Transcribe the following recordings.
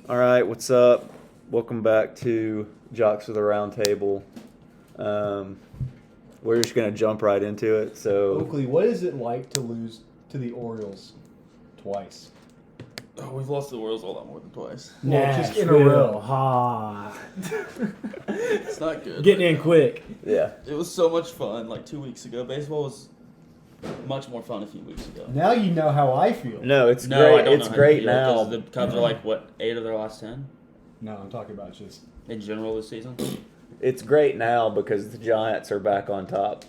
All right, what's up? Welcome back to Jocks with a Round Table. We're just gonna jump right into it. So, Oakley, what is it like to lose to the Orioles twice? Oh, we've lost to the Orioles all that more than twice. Well, just in a row. Ha. It's not good. Getting in quick. yeah, It was so much fun like 2 weeks ago. Baseball was much more fun a few weeks ago. Now you know how I feel. no, it's No, great. I don't It's know how great you feel, now. 'cause the Cubs are like, what, 8 of their last 10 No, I'm talking about just. in general this season? It's great now because the Giants are back on top.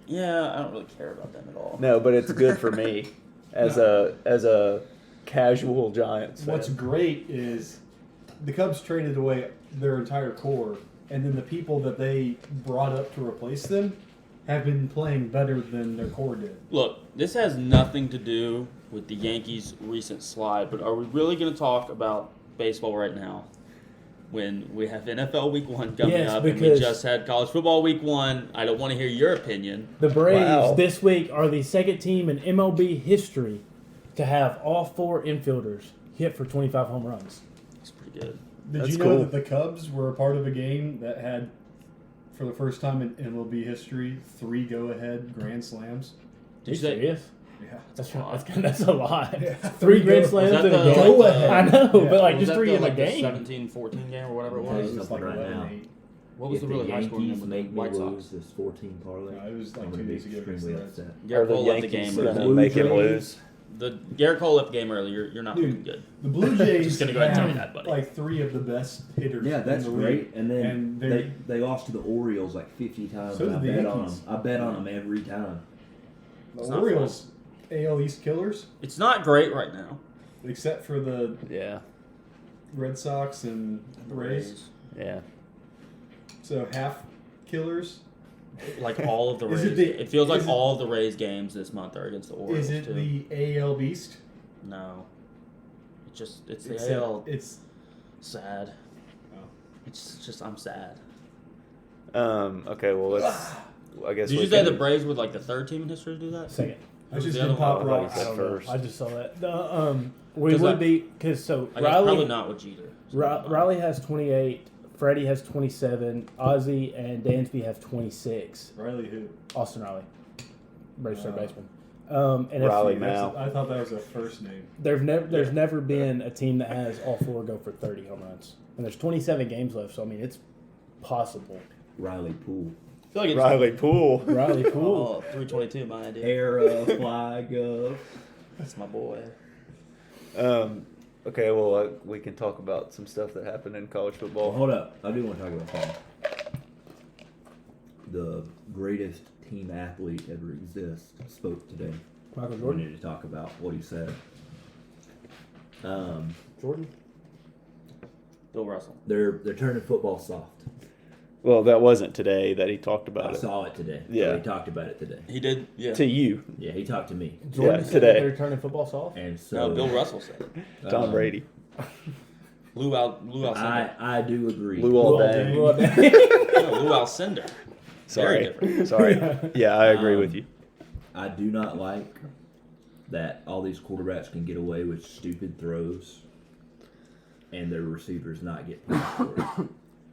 Yeah, I don't really care about them at all. No, but it's good for me as a casual Giants fan. What's great is the Cubs traded away their entire core, and then the people that they brought up to replace them have been playing better than their core did. Look, this has nothing to do with the Yankees' recent slide, but are we really going to talk about baseball right now when we have NFL Week 1 coming Yes, up and we because- just had college football Week 1? I don't want to hear your opinion. The Braves Wow. this week are the second team in MLB history to have all 4 infielders hit for 25 home runs. It's pretty good. Did That's you know cool. that the Cubs were a part of a game that had, for the first time in MLB history, 3 go-ahead grand slams? Did you say? serious? Yeah. That's a lot. Yeah. 3 grand Was slams that in a the- game. Go ahead. I know, Yeah. but like Was just that 3 the, in a like, the game. 17-14 game or whatever it Yeah, was? It was something like right 11-8. now. What was If the really high scoring Yankees game with make the me White lose Sox? this 14 parlay, No, it was like I'm 2 going to be days ago. extremely against the Reds. upset. Are Garrett the Cole left the Yankees game gonna early. make him Jays- lose? The Garrett Cole left the game early. You're not Dude. looking good. The Blue Jays Just gonna go ahead and tell you have, that, buddy. like 3 of the best hitters. Yeah, that's in the great. league. And then And they lost to the Orioles like 50 times. So and I did the bet on Yankees. them. I bet on them every time. The It's not Orioles, AL East killers, It's not great right now. except for the Yeah, Red Sox and the Rays. yeah. So half killers. Like all of the Is Rays. it the- It feels like is it- all of the Rays games this month are against the Orioles Is it too. the AL East? No. It's the AL. It's Sad. Oh. It's just I'm sad. Okay, well let's. I guess. Did we you say can- the Braves were like the 3rd team in history to do that? Second. I Who's just the other did pop one? rock. I said I don't know. first. I just saw that. We 'Cause would I- be because so I guess probably Riley not with Jeter. Riley has 28, Freddie has 27, Ozzy and Dansby have 26. Riley who? Austin Riley, Braves third Oh. baseman. And Riley if, Now. I thought that was a first name. there's never been a team that has all 4 go for 30 home runs, and there's 27 games left. So I mean, it's possible. Riley Poole. I feel like it's Riley Poole. Riley Poole. Oh, 322, my idea. Era, fly, go. That's my boy. Okay, well we can talk about some stuff that happened in college Well, football. hold up. I do want to talk about something. The greatest team athlete ever exist spoke today. Michael We Jordan. need to talk about what he said. Jordan. Bill Russell. They're turning football soft. Well, that wasn't today that he talked I about it. saw it today. Yeah. He talked about it today. He did, yeah. To you, Yeah, he talked to me. Jordan Yeah, said today. that they're turning football soft. And so No, Bill Russell said it. Tom Brady, Lou Alcindor. I do agree. Lou all Lou day. Lou all day. No, Lou Alcindor. Very different. Sorry. Yeah, I agree with you. I do not like that all these quarterbacks can get away with stupid throws and their receivers not get punished for it.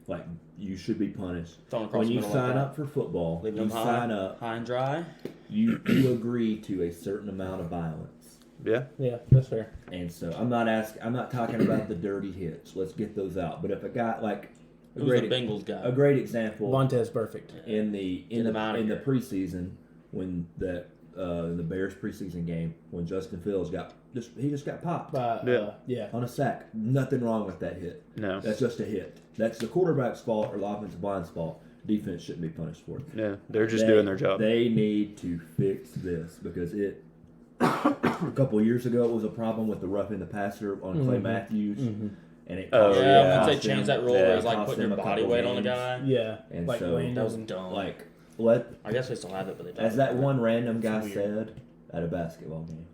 Like, you should be punished. Throwing across When the you middle like sign that. up for football, Leaving you them high, sign up, high and dry. you agree to a certain amount of violence. Yeah. Yeah, that's fair. And so I'm not talking about the dirty hits. Let's get those out. But if a guy like a Who's the great, Bengals guy? a great example Vontez perfect. in the Get him out of in the here. preseason when the Bears preseason game when Justin Fields got popped Yeah. on a sack. Nothing wrong with that hit. No. That's just a hit. That's the quarterback's fault or the offensive line's fault. Defense shouldn't be punished for it. Yeah, they're just They- doing their job. They need to fix this because it. A couple of years ago, it was a problem with the roughing the passer on Clay Matthews, and it Oh, cost yeah. Once they cost changed them- that rule where it's it like cost putting them your a body couple weight on the games. guy. Yeah. And Like so Wayne That was doesn't. dumb. Like let I guess they still have it, but they don't. as that one random guy weird. said at a basketball game,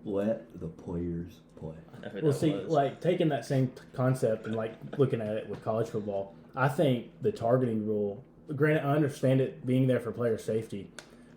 let the players play. I heard Well, that see, was. like taking that same concept and like looking at it with college football, I think the targeting rule. Granted, I understand it being there for player safety,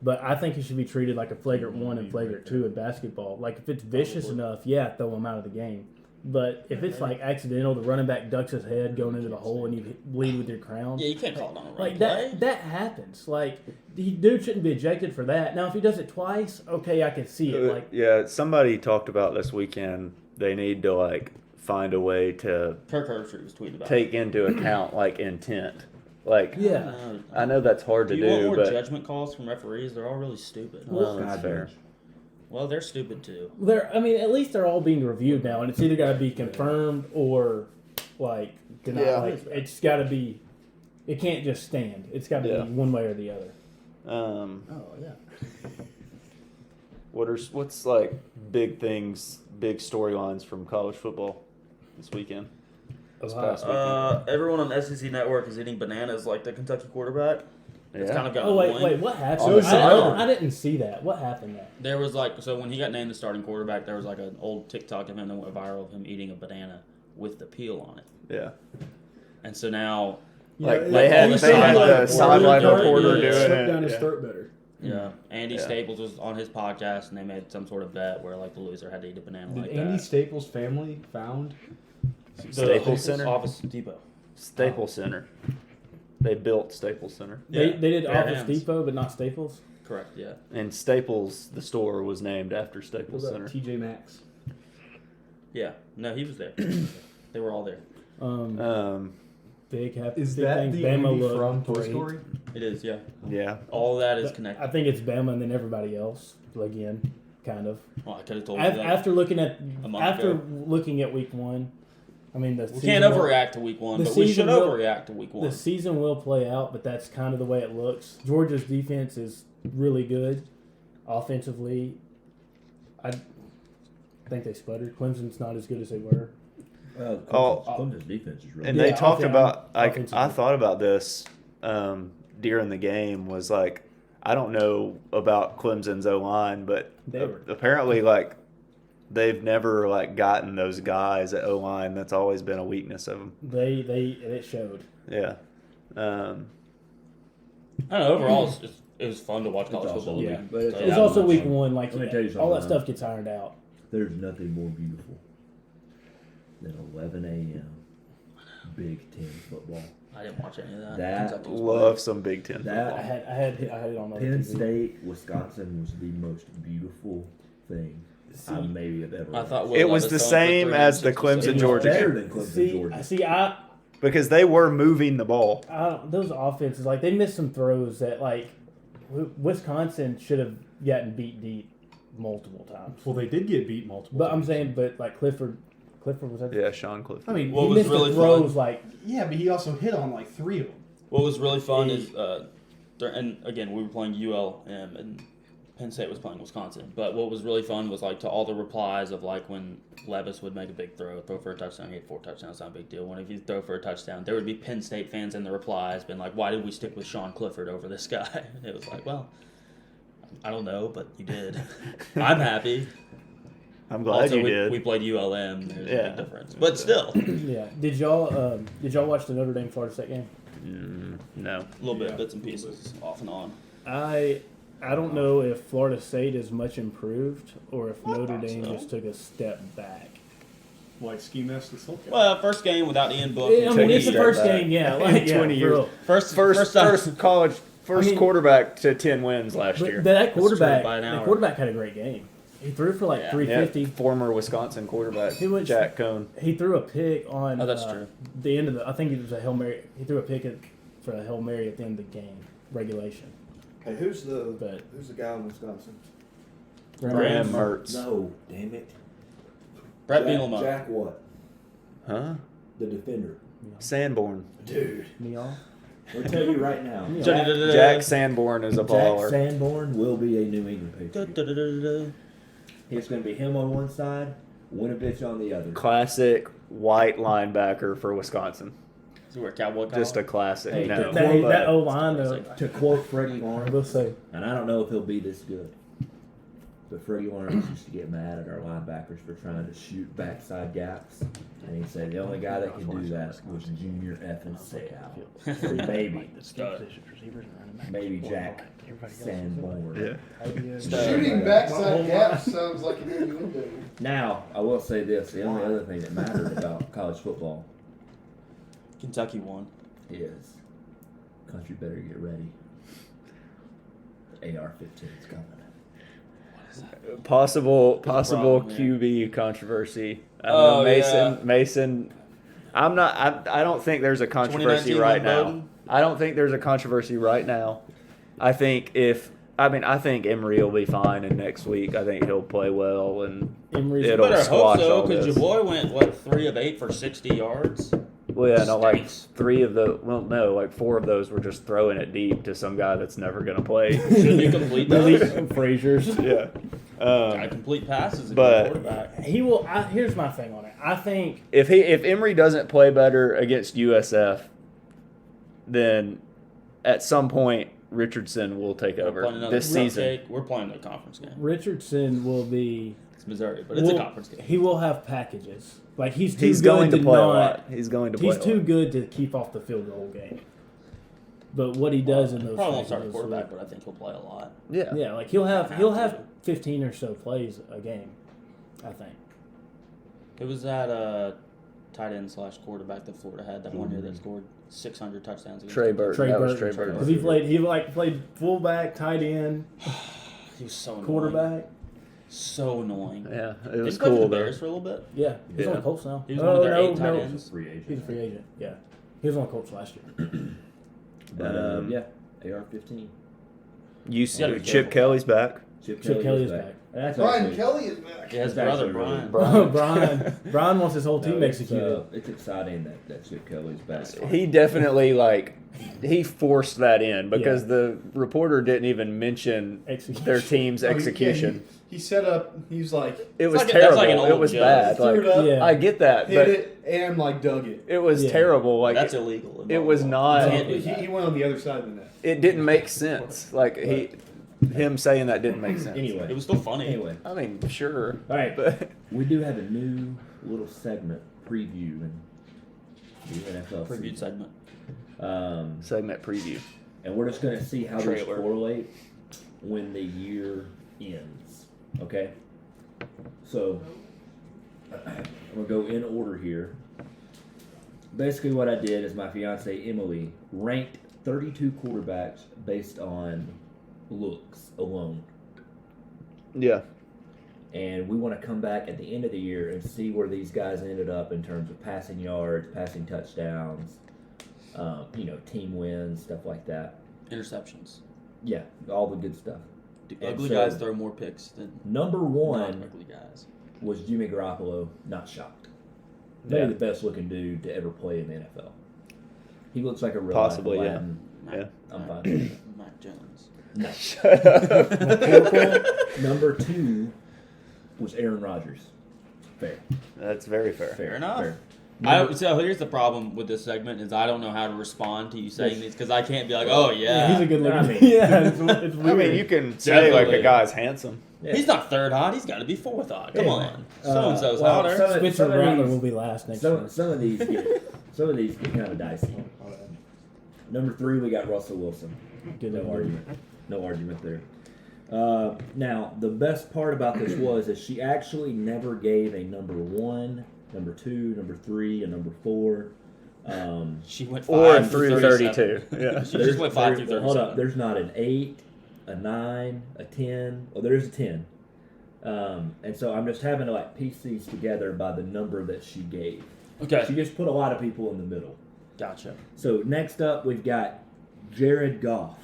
but I think it should be treated like a flagrant 1 and flagrant 2 in basketball. Like if it's vicious enough, yeah, throw them out of the game. But if it's like accidental, the running back ducks his head going into the hole and you bleed with your crown. Yeah, you can't call it on a run Like play. that happens. Like the dude shouldn't be ejected for that. Now if he does it twice, okay, I can see it. Like Yeah, somebody talked about this weekend. They need to like find a way to Kirk Herbstreit was tweeting about take into account like intent. Like yeah. I know that's hard to Do you want do, more but judgment calls from referees? They're all really stupid. well, that's fair. Well, they're stupid too. I mean, at least they're all being reviewed now, and it's either got to be confirmed or like denied. Yeah. Like, it's got to be. It can't just stand. It's got to Yeah. be one way or the other. Oh yeah. What's like big things, big storylines from college football this weekend? This past weekend. Everyone on SEC Network is eating bananas like the Kentucky quarterback. It's kind of got Oh wait, annoying. what happened? So is the other. I didn't see that. What happened there? There was when he got named the starting quarterback, there was like an old TikTok of him that went viral of him eating a banana with the peel on it. Yeah. And so now, Like Yeah, they had you the said like sideline reporter reporter did. doing Slip it. down his Yeah. throat better. yeah, Andy Yeah. Staples was on his podcast, and they made some sort of bet where like the loser had to eat a banana Did like Andy that. Staples' family found? Staples Center? Office Depot. Staples Center. They built Staples Center. Yeah, They did bare Office hands. Depot, but not Staples. Correct. Yeah. And Staples, the store, was named after What Staples about Center. TJ Maxx? Yeah. No, he was there. They were all there. Big happy. Is big that things. the Bama Andy looked from Toy great. Story? It is. Yeah. Yeah. All of that is I connected. think it's Bama and then everybody else. Again, kind of. Well, I could have told you that. After looking at A month ago. week one, I mean We season can't will- overreact to week one, the but we should season will- overreact to week one. The season will play out, but that's kind of the way it looks. Georgia's defense is really good, offensively. I think they sputtered. Clemson's not as good as they were. Well, Oh, Clemson's defense is really And Yeah, they talked offense- about I offensively. thought about this during the game was like I don't know about Clemson's O-line, but They were- apparently like they've never like gotten those guys at O-line. That's always been a weakness of them. It showed. Yeah. I don't know. Overall, it was fun to watch It's college also football. Yeah. weak, but it's It's Yeah. also week one. Like Let me tell you all that something. stuff gets ironed out. There's nothing more beautiful than 11 a.m. Big Ten football. I didn't watch any of that. That- Kentucky was Love some Big Ten That- football. I had it on other Penn TV. State, Wisconsin was the most beautiful thing I maybe have ever. I thought watched. Will It was Levis the throwing for same 3 as the and 6 Clemson, It was Georgia better game. than Clemson, Georgia. Because they were moving the ball. Those offenses, like they missed some throws that like Wisconsin should have gotten beat deep multiple times. Well, they did get beat multiple But I'm times. saying, like Clifford was that? Yeah, Sean Clifford. I mean, What he was missed really the throws fun- like yeah, but he also hit on like 3 of them. What was really fun is, and again, we were playing ULM and Penn State was playing Wisconsin. But what was really fun was like to all the replies of like when Levis would make a big throw for a touchdown. He had 4 touchdowns, not a big deal. When if you throw for a touchdown, there would be Penn State fans in the replies being like, "Why did we stick with Sean Clifford over this guy?" And it was like, well, I don't know, but you did. I'm happy. I'm glad Also, you did. we played ULM. There's a Yeah. big difference, but still, a yeah. Did y'all watch the Notre Dame Florida State game? No. little bit Yeah. bits and pieces off and on. I don't know if Florida State is much improved or if Notre Dame so. just took a step back. Like Ski Mask and Sulky. Well, first game without Ian Book. I mean, it's the step first back. game, yeah. Like, yeah, 20 for years. real. First College, I mean- quarterback to 10 wins last But year. that quarterback, by an hour. the quarterback had a great game. He threw for like Yeah. 350. Former Wisconsin quarterback He went- Jack Cohn. He threw a pick on. Oh, that's true. The end of the. I think it was a Hail Mary. He threw a pick for a Hail Mary at the end of the game, regulation. Hey, who's the But guy in Wisconsin? Graham Mertz. No, damn it. Brett Jack, Bielema. Jack what? Huh? The defender. Sanborn. Dude. me off. I'll tell you right now. Jack Sanborn is a Jack baller. Sanborn will be a New England Patriot. Da-da-da-da-da. It's going to be him on one side, Winovich on the other. Classic white linebacker for Wisconsin. Does he wear cowboy collar? Just a classic. Hey, no. That O line though. To quote Freddie I Lawrence, will say. and I don't know if he'll be this good, but Freddie Lawrence used to get mad at our linebackers for trying to shoot backside gaps. And he said the only guy that could do that was Junior effing Seau. So maybe Jack Sanborn. Yeah. Shooting backside gaps sounds like an innuendo. Now, I will say this: the only other thing that mattered about college football Kentucky won. is country better get ready. The AR-15 is coming. Possible problem, QB controversy. I Oh, know yeah. Mason. I don't think there's a controversy 2019 right Lynn now. Bowden? I don't think there's a controversy right now. I think I think Emory will be fine, and next week I think he'll play well, and Emory's it'll Better hope squash so, all because this. your boy went 3 of 8 for 60 yards. Well, yeah, no, like Stinks. 4 of those were just throwing it deep to some guy that's never gonna play. Shouldn't he complete those? Frazier's. Yeah. Gotta complete passes if but- you're a quarterback. He will. Here's my thing on it. I think If Emory doesn't play better against USF, then at some point Richardson will take We're over playing another this season. cupcake. We're playing the conference game. Richardson will be. It's Missouri, but it's a conference game. He will have packages. Like he's too He's good going to play a not, lot. He's going to play. He's a too lot. good to keep off the field the whole game. But what he does in those Probably won't start a phases, quarterback, but I think he'll play a lot. Yeah. yeah, like he'll have 15 or so plays a game. I think. It was that tight end / quarterback that Florida had that one year that scored 600 touchdowns. Against Trey them. Burton. Trey That was Burton. Trey Burton. Because he played fullback, tight end, He was so annoying. quarterback. So annoying. Yeah, it Did was he play for cool the though. Bears for a little bit? Yeah, he's Yeah. on the Colts now. He was one of their 8 tight no, ends. Free agent. he's a free agent. Yeah, he was on the Colts last year. But yeah, AR-15. You You gotta be Chip careful. Kelly's back. Chip Kelly's back. That's Brian actually- Kelly is back. Yeah, his That's brother actually Brian. really- Brian wants his whole team No, executed. It's exciting that Chip Kelly's back. He definitely he forced that in because the reporter didn't even mention Execution. their team's Oh, execution. He set up. He was like It was like that's like terrible. an It old was joke. bad. threw it Like up, Yeah. I get that, hit but it, and like dug it. it was Yeah. terrible. Like That's illegal. in it was volleyball. not- You can't do He that. went on the other side of the net. it didn't make sense. Like him saying that didn't make sense. Anyway, It was still funny. anyway, I mean, sure. all right. But We do have a new little segment preview in the NFL Previewed season. segment. segment preview. And we're just going to see how these Trailer. correlate when the year ends. Okay? So, I'm going to go in order here. Basically, what I did is my fiance Emily ranked 32 quarterbacks based on looks alone. Yeah. And we want to come back at the end of the year and see where these guys ended up in terms of passing yards, passing touchdowns, team wins, stuff like that. Interceptions. Yeah, all the good stuff. Do And ugly so- guys throw more picks than Number one non-ugly guys? was Jimmy Garoppolo, not shocked. Maybe Yeah. the best looking dude to ever play in the NFL. He looks like a real Possibly, life yeah. Latin. Yeah. I'm fine with that. Mac Jones. No. Shut up. Number two was Aaron Rodgers. Fair. That's very fair. Fair enough. Fair. So here's the problem with this segment is I don't know how to respond to you saying these because I can't be like, oh yeah, he's a good looking. I mean- yeah, it's I weird. mean, you can say like Definitely. a guy's handsome. Yeah. He's not third hot. He's got to be fourth hot. Come Yeah. on, so and so's well, hotter. some of- Spencer some of Rattler these- will be last next year. Some of these get kind of dicey. Number three, we got Russell Wilson. Good No looking. argument. No argument there. Now, the best part about this was that she actually never gave a number one, number two, number three, and number four. She went 5 Or through through 32. Yeah. She just went 5 through 37. Hold up. There's not an 8, a 9, a 10. Well, there is a 10. And so I'm just having to piece these together by the number that she gave. Okay, She just put a lot of people in the middle. gotcha. So next up, we've got Jared Goff.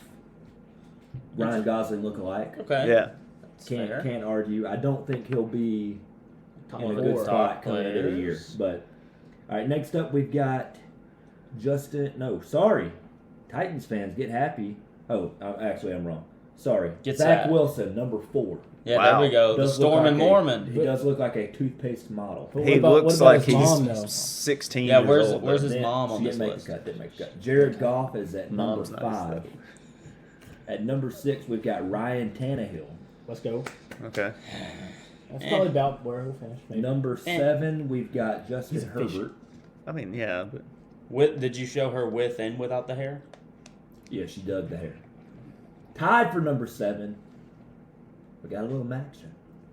Ryan Gosling lookalike. Okay, Yeah. That's fair. Can't argue. I don't think he'll be Top in a four. good spot Top coming into the year. players. But all right, next up we've got Titans fans get happy. Oh, actually I'm wrong. Sorry, Get Zach sad. Wilson, number 4. Yeah, Wow. there we go. The Does look Storm and like Mormon. He does look like a toothpaste model. But He what looks about like his mom, he's though? 16 Yeah, years old. where's his Didn't- mom on she this didn't list? Didn't make the cut. Jared Goff is at number Mom's nice, 5. At number 6, we've got Ryan Tannehill. Let's go. Okay. That's probably about where he'll finish. Maybe. Number 7, we've got Justin He's a fish. Herbert. I mean, yeah, but Did you show her with and without the hair? Yeah, she dug the hair. Tied for number 7, we got a little Mac Jones.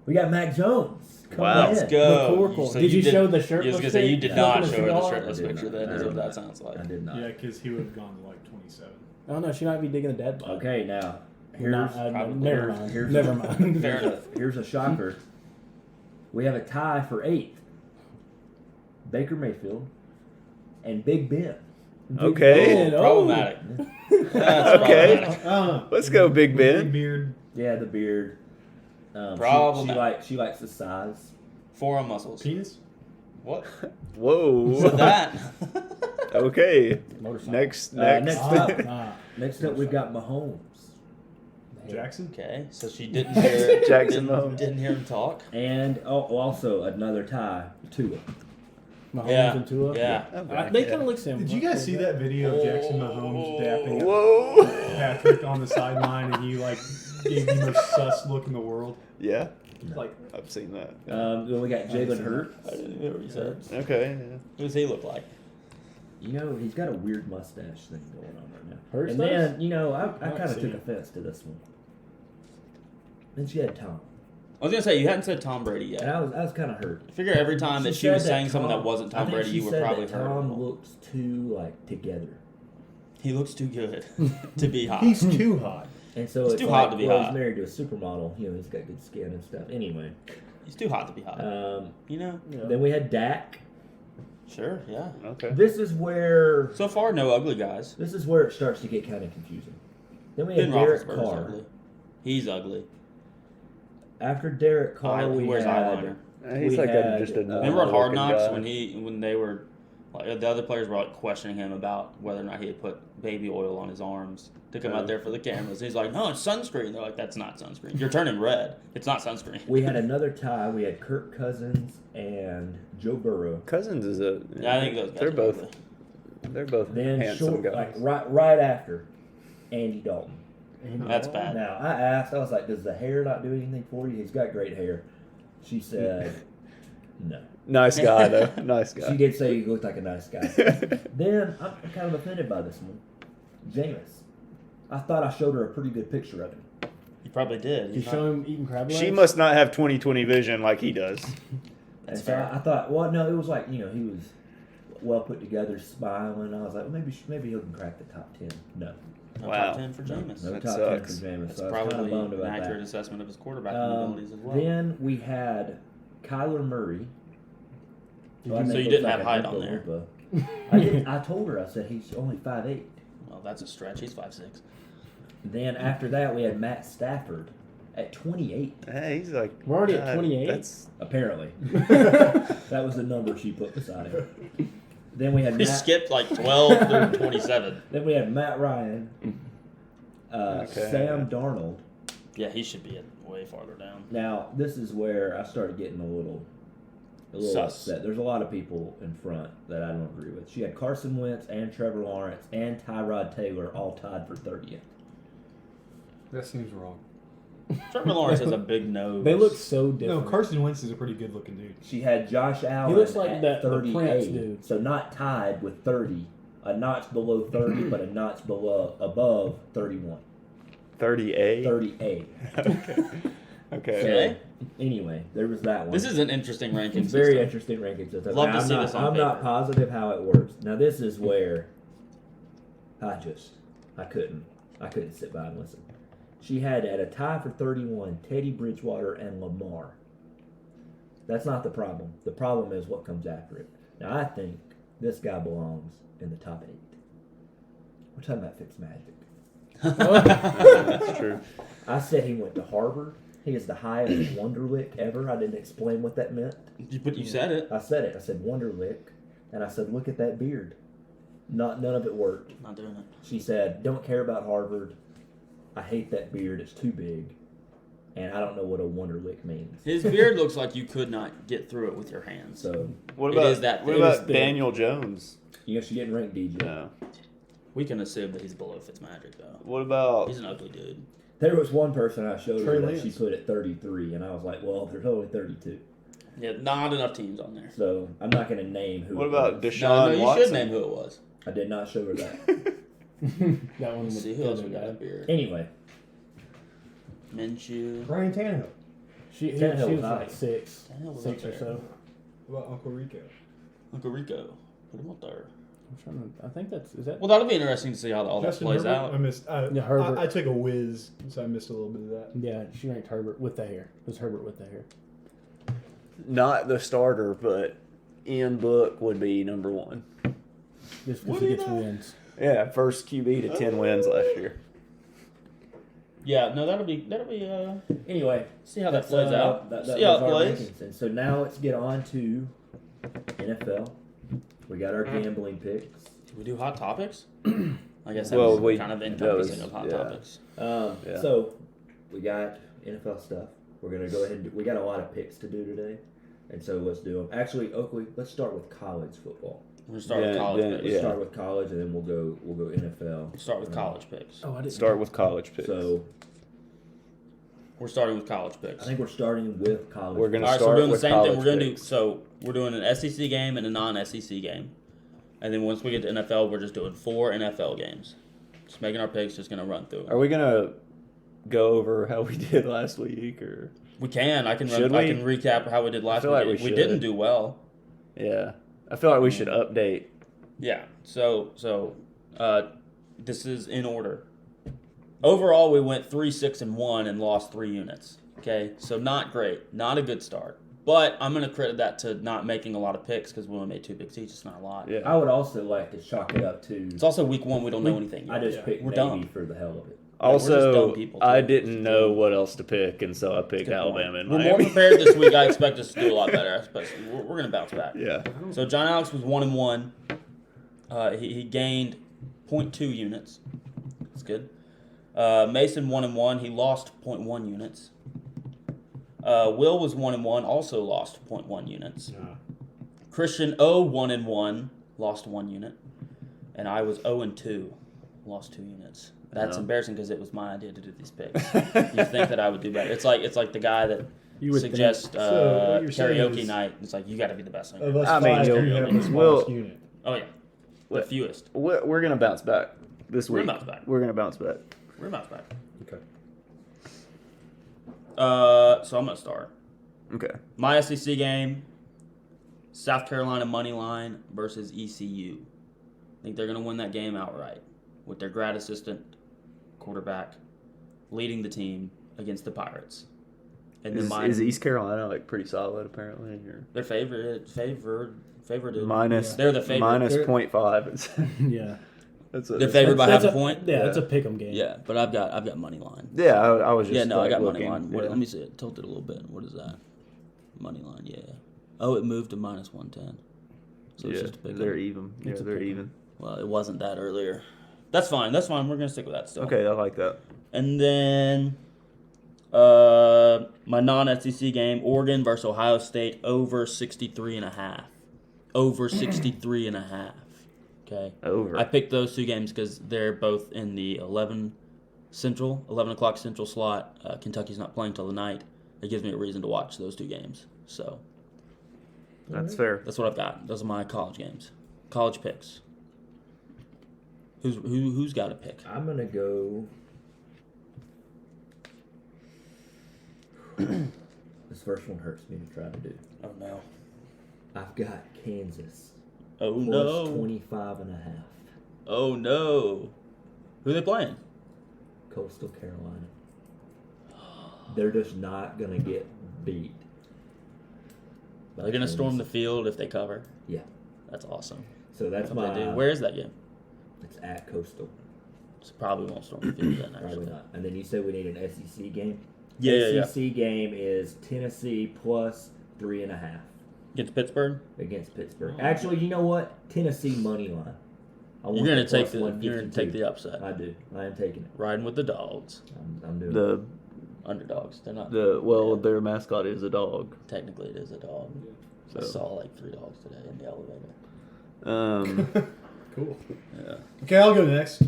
We got Mac Jones. Come Wow. in. Let's go. McCorkle. So did you show the I shirtless? was gonna say you did pic? not Smoking show a her the cigar? shirtless I did picture. not. That I is did what that not. sounds like. I did not. Yeah, because he would have gone to like 27. Oh no, she might be digging a dead body. Okay, now probably. Never mind. here's Never mind. Fair enough. here's a shocker. We have a tie for 8th. Baker Mayfield and Big Ben. okay. Ben, Problematic. That's Okay. problematic. Let's go, Big Ben. Beard. Yeah, the beard. She Problematic. likes the size. Forearm muscles. Penis? What? Whoa. So that. Okay. Motorcycle. Next. Next up, Ah, next up we've got Mahomes Jackson? Okay, so she didn't hear Jackson didn't, Mahomes. didn't hear him talk. and also another tie, Tua. Mahomes Yeah. and Tua. Yeah. They kind of look similar. Did you guys see that video of Jackson Mahomes dapping up Whoa. Patrick on the sideline and he like gave the most sus look in the world? Yeah, Like, I've seen that. Then we got Jalen Hurts. I didn't hear what he said. Okay. What does he look like? You know, he's got a weird mustache thing going on right now. Hurts and does? then, you know, I I've kind of seen took it. offense to this one. Then she had Tom. I was gonna say you hadn't said Tom Brady And yet. I was kind of hurt. I figure every time that she said was saying something Tom- that wasn't I Tom think Brady, she you were said probably that Tom hurt. looks too, like, together. He looks too good to be hot. he's too hot. And so He's it's too like, hot to be well, hot. he's married to a supermodel. You know, he's got good skin and stuff. Anyway, He's too hot to be hot. You know? then we had Dak. Sure, yeah. Okay. This is where So far, no ugly guys. it starts to get kind of confusing. Then we had Ben Derek Roethlisberger's Carr. ugly. He's ugly. After Derek Carr, He we wears had eyeliner. He's we like had, just a. Remember on normal Hard looking Knocks guy. when they were like the other players were like questioning him about whether or not he had put baby oil on his arms to come out there for the cameras. He's like, "No, it's sunscreen." They're like, "That's not sunscreen. You're turning red. It's not sunscreen." we had another tie. We had Kirk Cousins and Joe Burrow. Cousins is a. Yeah, I think those guys. They're are both. ugly. They're both Then handsome short, guys. like right after, Andy Dalton. That's bad. Now I asked, I was like, "Does the hair not do anything for you?" He's got great hair. She said, "No." Nice guy though. Nice She guy. did say you looked like a nice guy. Then I'm kind of offended by this one. Jameis. I thought I showed her a pretty good picture of him. You probably did. You He's show not- him eating crab legs? She must not have 20/20 vision like he does. That's And so fair. I thought, well, no, it was like, you know, he was well put together, smiling. I was like, well, maybe he can crack the top 10. No. No Wow. top 10 for Jameis. No That top sucks. 10 for Jameis. That's So I was kind of probably bummed an about accurate that. assessment of his quarterback abilities as well. Then we had Kyler Murray. So you didn't have height on there. I told her, I said, he's only 5'8". Well, that's a stretch. He's 5'6". Then after that, we had Matt Stafford at 28. Hey, he's like. We're already at God, 28? That's Apparently. That was the number she put beside him. Then we had He Matt, skipped like 12 through 27. then we had Matt Ryan, Okay. Sam Darnold. Yeah, he should be way farther down. Now, this is where I started getting a little Sus. upset. There's a lot of people in front that I don't agree with. She had Carson Wentz and Trevor Lawrence and Tyrod Taylor all tied for 30th. That seems wrong. Trevor Lawrence has a big nose. They look so No, different. Carson Wentz is a pretty good looking dude. She had Josh Allen looks like at the 38, Prince dude. so not tied with 30, a notch below 30, but a notch above 31. 30A. 30A. Okay. Okay. Okay. So, anyway, there was that one. This is an interesting ranking It's very system. interesting rankings. system. Love to I'm see not, this on I'm not paper. positive how it works. Now this is where I couldn't sit by and listen. She had at a tie for 31 Teddy Bridgewater and Lamar. That's not the problem. The problem is what comes after it. Now I think this guy belongs in the top 8. We're talking about Fitzmagic. That's true. I said he went to Harvard. He is the highest Wonderlick ever. I didn't explain what that meant. But you said it. I said it. I said Wonderlick, and I said, look at that beard. None of it worked. Not doing it. She said, don't care about Harvard. I hate that beard. It's too big, and I don't know what a Wonderlick means. His beard looks like you could not get through it with your hands. So, What It about is that what thick. about It is thick. Daniel Jones? you know, she didn't rank DJ. No. We can assume that he's below Fitzmagic, though. What about He's an ugly dude. There was one person I showed Trey her that Lance. she put at 33, and I was like, well, there's only 32. Yeah, not enough teams on there. So I'm not going to name who What it about was. Deshaun No, you Watson? should name who it was. I did not show her that. That one Let's was see who else we got up here. Anyway, Minshew. Ryan Tannehill. She Tannehill was was like nice. six Tannehill was or up there. so. What about Uncle Rico? Uncle Rico. Put him up there. I'm trying to. I think is that. Well, that'll be interesting to see how all that Justin plays Herbert? out. I missed. Yeah, Herbert. I took a whiz, so I missed a little bit of that. Yeah, she ranked Herbert with the hair. It was Herbert with the hair. Not the starter, but Ian Book would be number one. Just What because he do you gets know? wins. Yeah, first QB to 10 wins last year. Yeah, no, that'll be. anyway. See how that that's, plays out. That See how was it our plays. rankings. And so now let's get on to NFL. We got our gambling picks. Did we do hot topics? I guess that Well, was we- kind of that encompassing was- of hot yeah. topics. Yeah. So we got NFL stuff. We're gonna go ahead and we got a lot of picks to do today, and so let's do them. Actually, Oakley, let's start with college football. We're gonna start with Yeah, college then- picks. Let's Yeah. start with college, and then we'll go NFL. We'll start with college picks. Oh, I didn't Start with college picks. So We're starting with college picks. I think we're starting with college. We're gonna All right, so start we're doing the with same thing. college We're gonna do picks. we're doing an SEC game and a non-SEC game, and then once we get to NFL, we're just doing 4 NFL games. Just making our picks. Just gonna run through. Are we gonna go over how we did last week, or We can. I can. Should I we? can recap how we did last feel week. like we we should. didn't do well. yeah? I feel like we should update. Yeah. So this is in order. Overall, we went 3-6-1 and lost 3 units. Okay, so not great, not a good start. But I'm gonna credit that to not making a lot of picks because we only made 2 picks each. It's not a lot. Yeah. I would also like to chalk it up to. It's also week 1. We don't know anything I yet. just picked We're Navy dumb. for the hell of it. we're just Also, dumb people, I too. didn't know what else to pick, and so I picked Good point. Alabama and We're more Miami. prepared this week. I expect us to do a lot better. We're gonna bounce back. Yeah. So John Alex was 1-1. He gained 0.2 units. That's good. Mason 1-1. He lost 0.1 units. Will was 1-1. Also lost 0.1 units. Christian 1-1. Lost 1 unit. And I was 0-2. Lost 2 units. That's Yeah. embarrassing because it was my idea to do these picks. You think that I would do better? It's like the guy that You would suggests So what you're saying karaoke is- night. It's like you got to be the best Of singer. us I mean, five, you'll- you have the we'll- smallest unit. Oh yeah, the fewest. We're gonna bounce back this We're week. gonna bounce back. We're gonna bounce back. We're about back. Okay. So I'm gonna start. Okay. My SEC game: South Carolina money line versus ECU. I think they're gonna win that game outright with their grad assistant quarterback leading the team against the Pirates. And then Is East Carolina like pretty solid apparently? Or they're favored. minus They're the favorite. minus They're- 0.5. It's, Yeah. that's They're favored by half a point. Yeah, it's a pick 'em game. Yeah, but I've got money line. Yeah, I was just Yeah, no, I like, got looking. money line. Wait, Yeah. let me see it. Tilt it a little bit. What is that? Money line, yeah. Oh, it moved to minus 110. So it's Yeah, just a big they're one. even. Yeah, It's a they're pick 'em. even. Well, it wasn't that earlier. That's fine. That's fine. We're gonna stick with that still. Okay, I like that. And then my non-SEC game: Oregon versus Ohio State over 63.5. Over 63.5. Okay. Over. I picked those 2 games because they're both in the 11 o'clock Central slot. Kentucky's not playing till the night. It gives me a reason to watch those 2 games. So That's fair. that's what I've got. Those are my college games. College picks. Who's got a pick? I'm gonna go. This first one hurts me to try to do. Oh no. I've got Kansas Oh plus no. 25.5. Oh no. Who are they playing? Coastal Carolina. They're just not gonna get beat. by They're gonna storm the Kansas. field if they cover. Yeah. That's awesome. So that's That's what they do. my. Where is that game? It's at Coastal. So probably won't storm the field then. Probably Actually. not. And then you said we need an SEC game. Yeah. SEC game is Tennessee plus 3.5 Against Pittsburgh. against Pittsburgh. Actually, you know what? Tennessee money line. I want You're gonna the take plus you're gonna take 152. the upset. I do. I am taking it. Riding with the dogs. I'm doing it. The Underdogs. They're not. their mascot is a dog. Technically, it is a dog. I So. saw like 3 dogs today in the elevator. Cool. Yeah. Okay, I'll go next.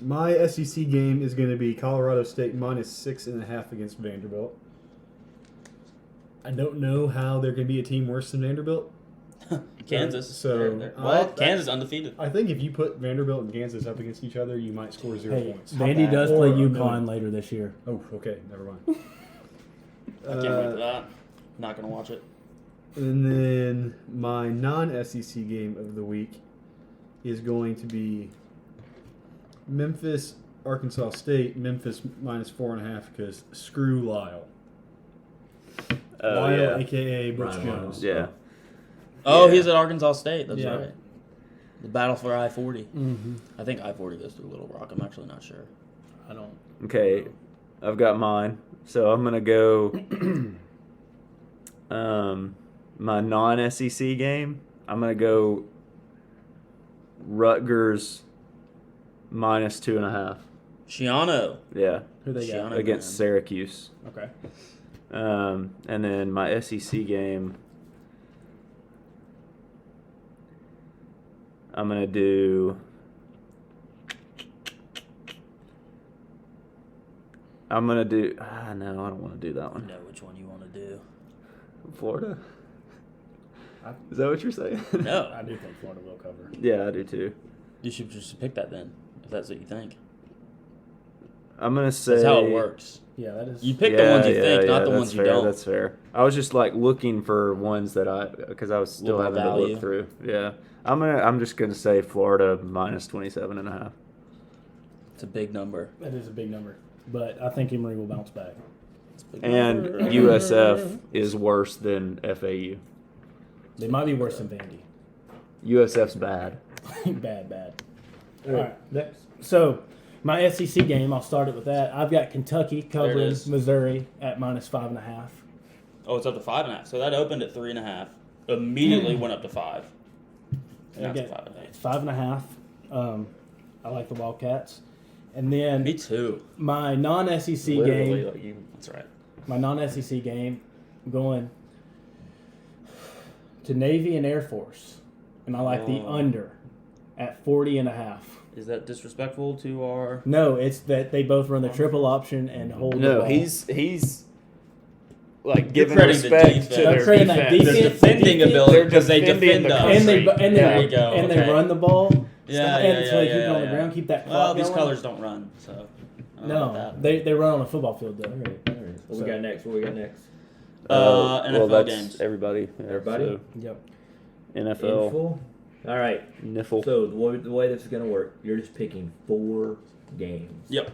My SEC game is going to be Colorado State minus 6.5 against Vanderbilt. I don't know how there can be a team worse than Vanderbilt. Kansas. So, Kansas undefeated. I think if you put Vanderbilt and Kansas up against each other, you might score 0 Hey, points. Vandy does play Or a UConn million. later this year. Oh, okay, never mind. I can't wait for that. Not gonna watch it. And then my non-SEC game of the week is going to be Memphis, Arkansas State. Memphis minus 4.5 because screw Lyle. Oh, Lyle, yeah. a.k.a. Butch Ryan Jones. Yeah. Oh, Yeah. he's at Arkansas State. That's Yeah. right. The battle for I-40. Mm-hmm. I think I-40 goes through Little Rock. I'm actually not sure. I don't. Okay, I've got mine. So I'm gonna go. My non-SEC game. I'm gonna go. Rutgers minus 2.5. Shiano. Yeah, Who they got? Shiano against man. Syracuse. Okay. And then my SEC game. I'm gonna do. No, I don't want to do that I one. know which one you want to do. Florida. Is that what you're saying? No. I do think Florida will cover. Yeah, I do too. You should just pick that then, if that's what you think. I'm gonna say That's how it works. Yeah, that is. You pick the ones you think, not the that's ones you fair, don't. That's fair. I was just like looking for ones that because I was still Little having to value. look through. Yeah, I'm just gonna say Florida minus 27.5. It's a big number. That is a big number, but I think Emory will bounce back. It's a big And number. USF is worse than FAU. They might be worse than Vandy. USF's bad. bad. All right. Next. So, my SEC game, I'll start it with that. I've got Kentucky There it covering is. Missouri at minus 5.5. Oh, it's up to 5.5. So that opened at 3.5. Immediately went up to 5. Now it's Again, 5.5. it's 5.5. I like the Wildcats. And then Me too. my non-SEC Literally, game, like you. That's right. I'm going to Navy and Air Force, and I like the Oh. under at 40.5. Is that disrespectful to our? No, it's that they both run the triple option and hold the No, ball. he's like You're giving crediting the respect defense. to their I'm crediting that defense. Their defense. defending defense. ability They're because they defending defend the us. and they country. and There they you go. and Okay. they run the ball. Yeah, and yeah, so they yeah, keep it yeah, on the yeah. ground, keep that clock Well, these going. colors don't run, so. I don't know No, about that. they run on a football field though. All right. What we got next? NFL well, that's games. everybody. Yeah, Everybody? so Yep. NFL. Info? All right. Niffle. So the way this is going to work, you're just picking 4 games. Yep.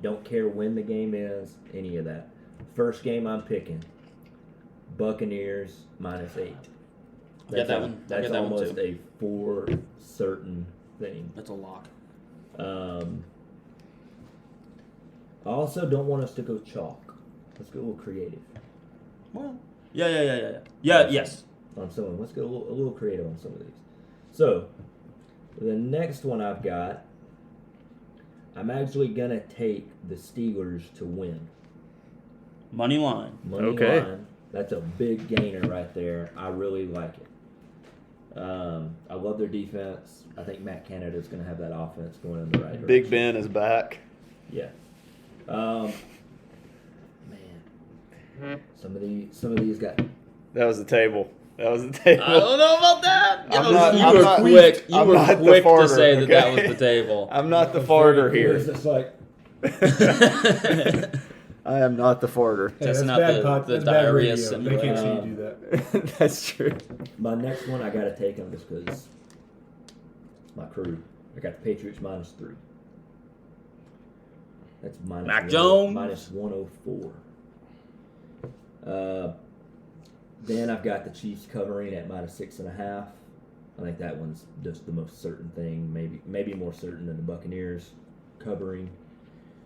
Don't care when the game is, any of that. First game I'm picking, Buccaneers minus 8. Got that one. I That's got that one almost too. a for certain thing. That's a lock. I also don't want us to go chalk. Let's go a little creative Well. Yeah. Yes. on some of them. Let's go a little creative on some of these. So, the next one I've got, I'm actually going to take the Steelers to win. Money line. Money Okay. line. That's a big gainer right there. I really like it. I love their defense. I think Matt Canada's going to have that offense going in the right direction. Big Ben is back. Yeah. Man, some of these got. That was the table. That was the table. I don't know about that. I'm not- you I'm were not- quick. You I'm were not the quick to farter, say that okay? was the table. I'm not the farter It's here. just like I am not the farter. Testing that's out bad the that's bad diarrhea radio. They can't see you do that. That's true. my next one. I got to take them just because it's my crew. I got the Patriots minus 3. That's minus Mac 1 Jones. minus 104. Then I've got the Chiefs covering at minus 6.5. I think that one's just the most certain thing, maybe more certain than the Buccaneers covering.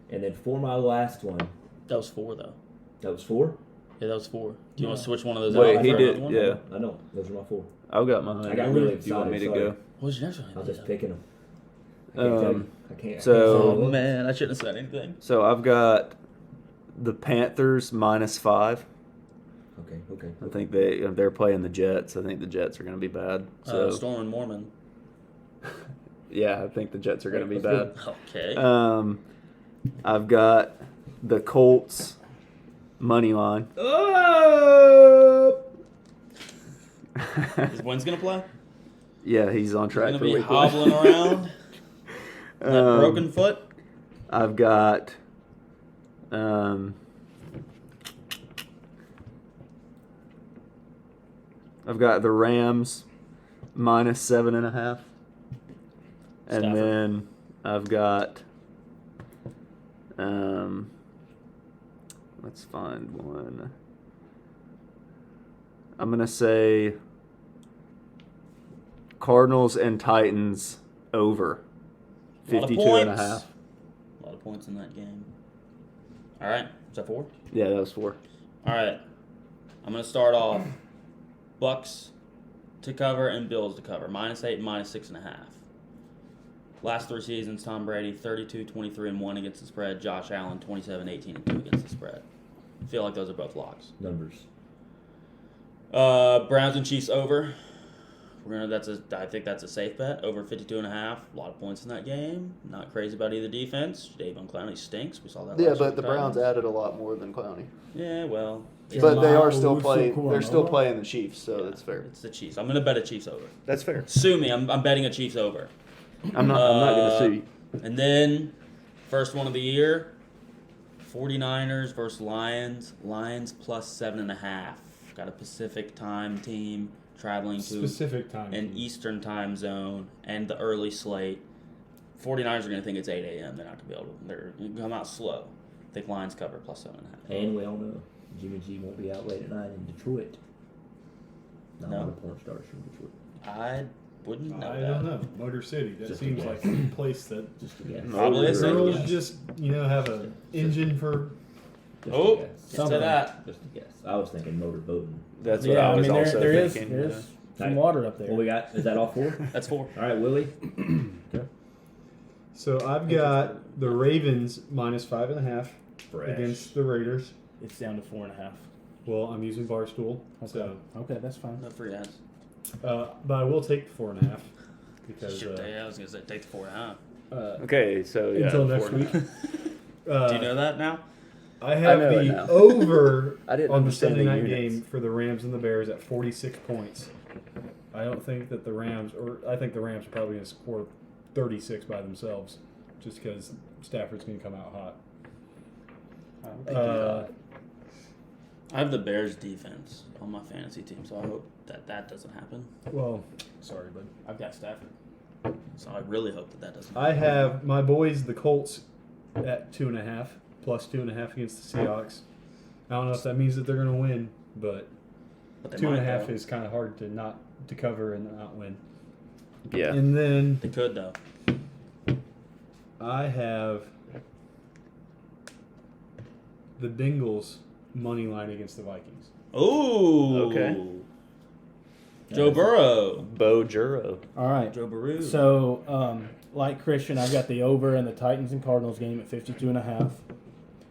And then for my last one, That was 4 though. that was 4. Yeah, that was 4. Do you want to switch one of those Wait, out? he for did. another one? Yeah, I know those are my 4. I've got mine. I got really If you want me to excited, go? What was your next one? I was just picking them. I can't tell you. I can't. so- Oh man, I shouldn't have said anything. So I've got the Panthers minus 5. Okay. I think they're playing the Jets. I think the Jets are going to be bad. So Storm and Mormon. Yeah, I think the Jets are going to be Let's bad. Okay. I've got the Colts money line. Is Wynn's gonna play? Yeah, he's on He's track gonna for be week 1. hobbling around. That broken foot. I've got the Rams minus 7.5, and Stafford. then I've got let's find one. I'm gonna say Cardinals and Titans over A lot of 52.5. points. A lot of points in that game. All right, is that 4? Yeah, that was 4. All right, I'm gonna start off. Bucks to cover and Bills to cover. -8, -6.5. Last 3 seasons, Tom Brady 32, 23, and 1 against the spread. Josh Allen 27, 18, and 2 against the spread. I feel like those are both locks. Numbers. Browns and Chiefs over. I think that's a safe bet. Over 52.5. A lot of points in that game. Not crazy about either defense. David Clowney stinks. We saw that. Yeah, last but week the with Browns Titans. added a lot more than Clowney. Yeah, well, But they are Jeremiah still playing. Owusu-Koramoah. They're still playing the Chiefs, so that's fair. it's the Chiefs. I'm gonna bet a Chiefs over. That's fair. Sue me. I'm betting a Chiefs over. I'm not going to sue you. And then, first one of the year, 49ers versus Lions. Lions plus 7.5. Got a Pacific time team traveling to Specific time. an Eastern time zone and the early slate. 49ers are going to think it's 8 a.m. They're not going to be able to. They're going to come out slow. I think Lions cover plus 7.5. And we all know Jimmy G won't be out late at night in Detroit. Not No. one of the porn stars from Detroit. I wouldn't know I that. don't know. Motor City. That Just a seems guess. like a place that Just a guess. Probably a safe girls guess. just have an engine for. Just Oh, a guess. can't say Something. that. Just a guess. I was thinking motor boating. That's what Yeah, I was there, also there is thinking. there's some Right. water up there. What we got? Is that all 4? That's 4. All right, Willie. So I've got the Ravens minus 5.5 Fresh. against the Raiders. It's down to 4.5. Well, I'm using Barstool, so Okay, that's fine. No free ads. but I will take the 4.5 because Shoot, I was going to say take the 4.5. Okay, so yeah. until next 4.5. week. Do you know that now? I have know it the now. over I didn't on the understand Sunday the night units. game for the Rams and the Bears at 46 points. I don't think that the Rams, or I think the Rams are probably going to score 36 by themselves, just because Stafford's going to come out hot. I have the Bears defense on my fantasy team, so I hope that doesn't happen. Well, sorry, bud. I've got Stafford, so I really hope that doesn't. I happen. have my boys, the Colts, at 2.5 plus 2.5 against the Seahawks. I don't know if that means that they're going to win, but But they 2.5 might, though. is kind of hard to cover and not win. Yeah. And then They could though. I have the Bengals money line against the Vikings. Ooh. Okay. Joe Burrow. Bo Juro. All right. Joe Burrow. So, like Christian, I've got the over in the Titans and Cardinals game at 52.5.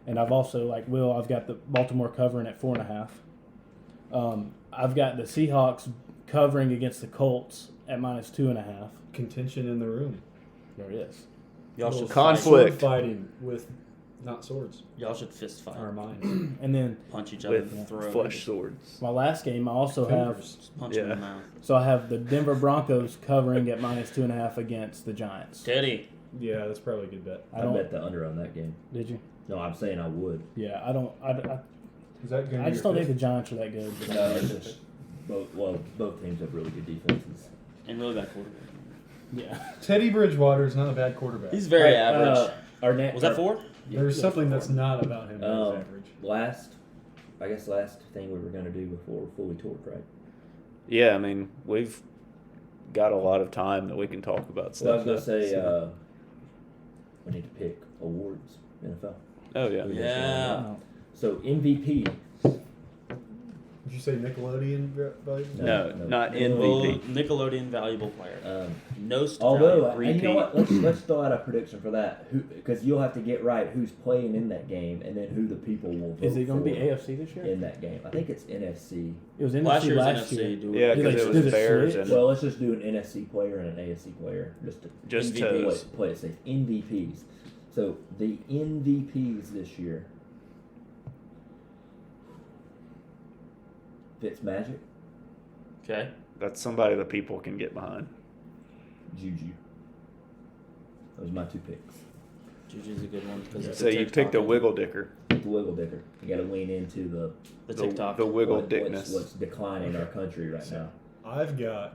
And I've also, like Will, I've got the Baltimore covering at 4.5. I've got the Seahawks covering against the Colts at -2.5. Contention in the room. There it is. y'all Little should conflict. Sword fighting with not swords. Y'all should fist fight. Our minds. And then Punch each other in the With throat. flesh swords. my last game, I also have, Fingers. Just punch him in the Yeah. mouth. so I have the Denver Broncos covering at -2.5 against the Giants. Teddy. Yeah, that's probably a good bet. I I don't. bet the under on that game. Did you? No, I'm saying I would. Yeah, I don't. Is that going I just don't think the Giants are that good. It's just both teams have really good defenses. And really bad quarterback. Yeah. Teddy Bridgewater is not a bad quarterback. He's very All right, average. Was Was that 4? There's something that's not about him that's average. Last thing we were going to do before we're fully torqued, right? Yeah, I mean, we've got a lot of time that we can talk about So I was stuff. going to say so- we need to pick awards, NFL. oh, yeah. We just Yeah. won. So MVP. Did you say Nickelodeon value? No, No. not Well, MVP. Nickelodeon valuable player. Nose to Although, value. and you know what? Let's throw out a prediction for that. Because you'll have to get right who's playing in that game, and then who the people will vote Is it going to be for AFC this year? in that game. I think it's NFC. It was Last NFC year was last NFC. year. Do Yeah, Did because they- it did was it Bears switch? and Well, let's just do an NFC player and an AFC player just MVP. play it safe. MVPs. So the MVPs this year. Fitzmagic, Okay. that's somebody the people can get behind. Juju. Those are my two picks. Juju's a good one. Cause So you picked a wiggle dicker. The wiggle dicker. You got to lean into The TikTok. The wiggle what's dickness. declining in our country right now. I've got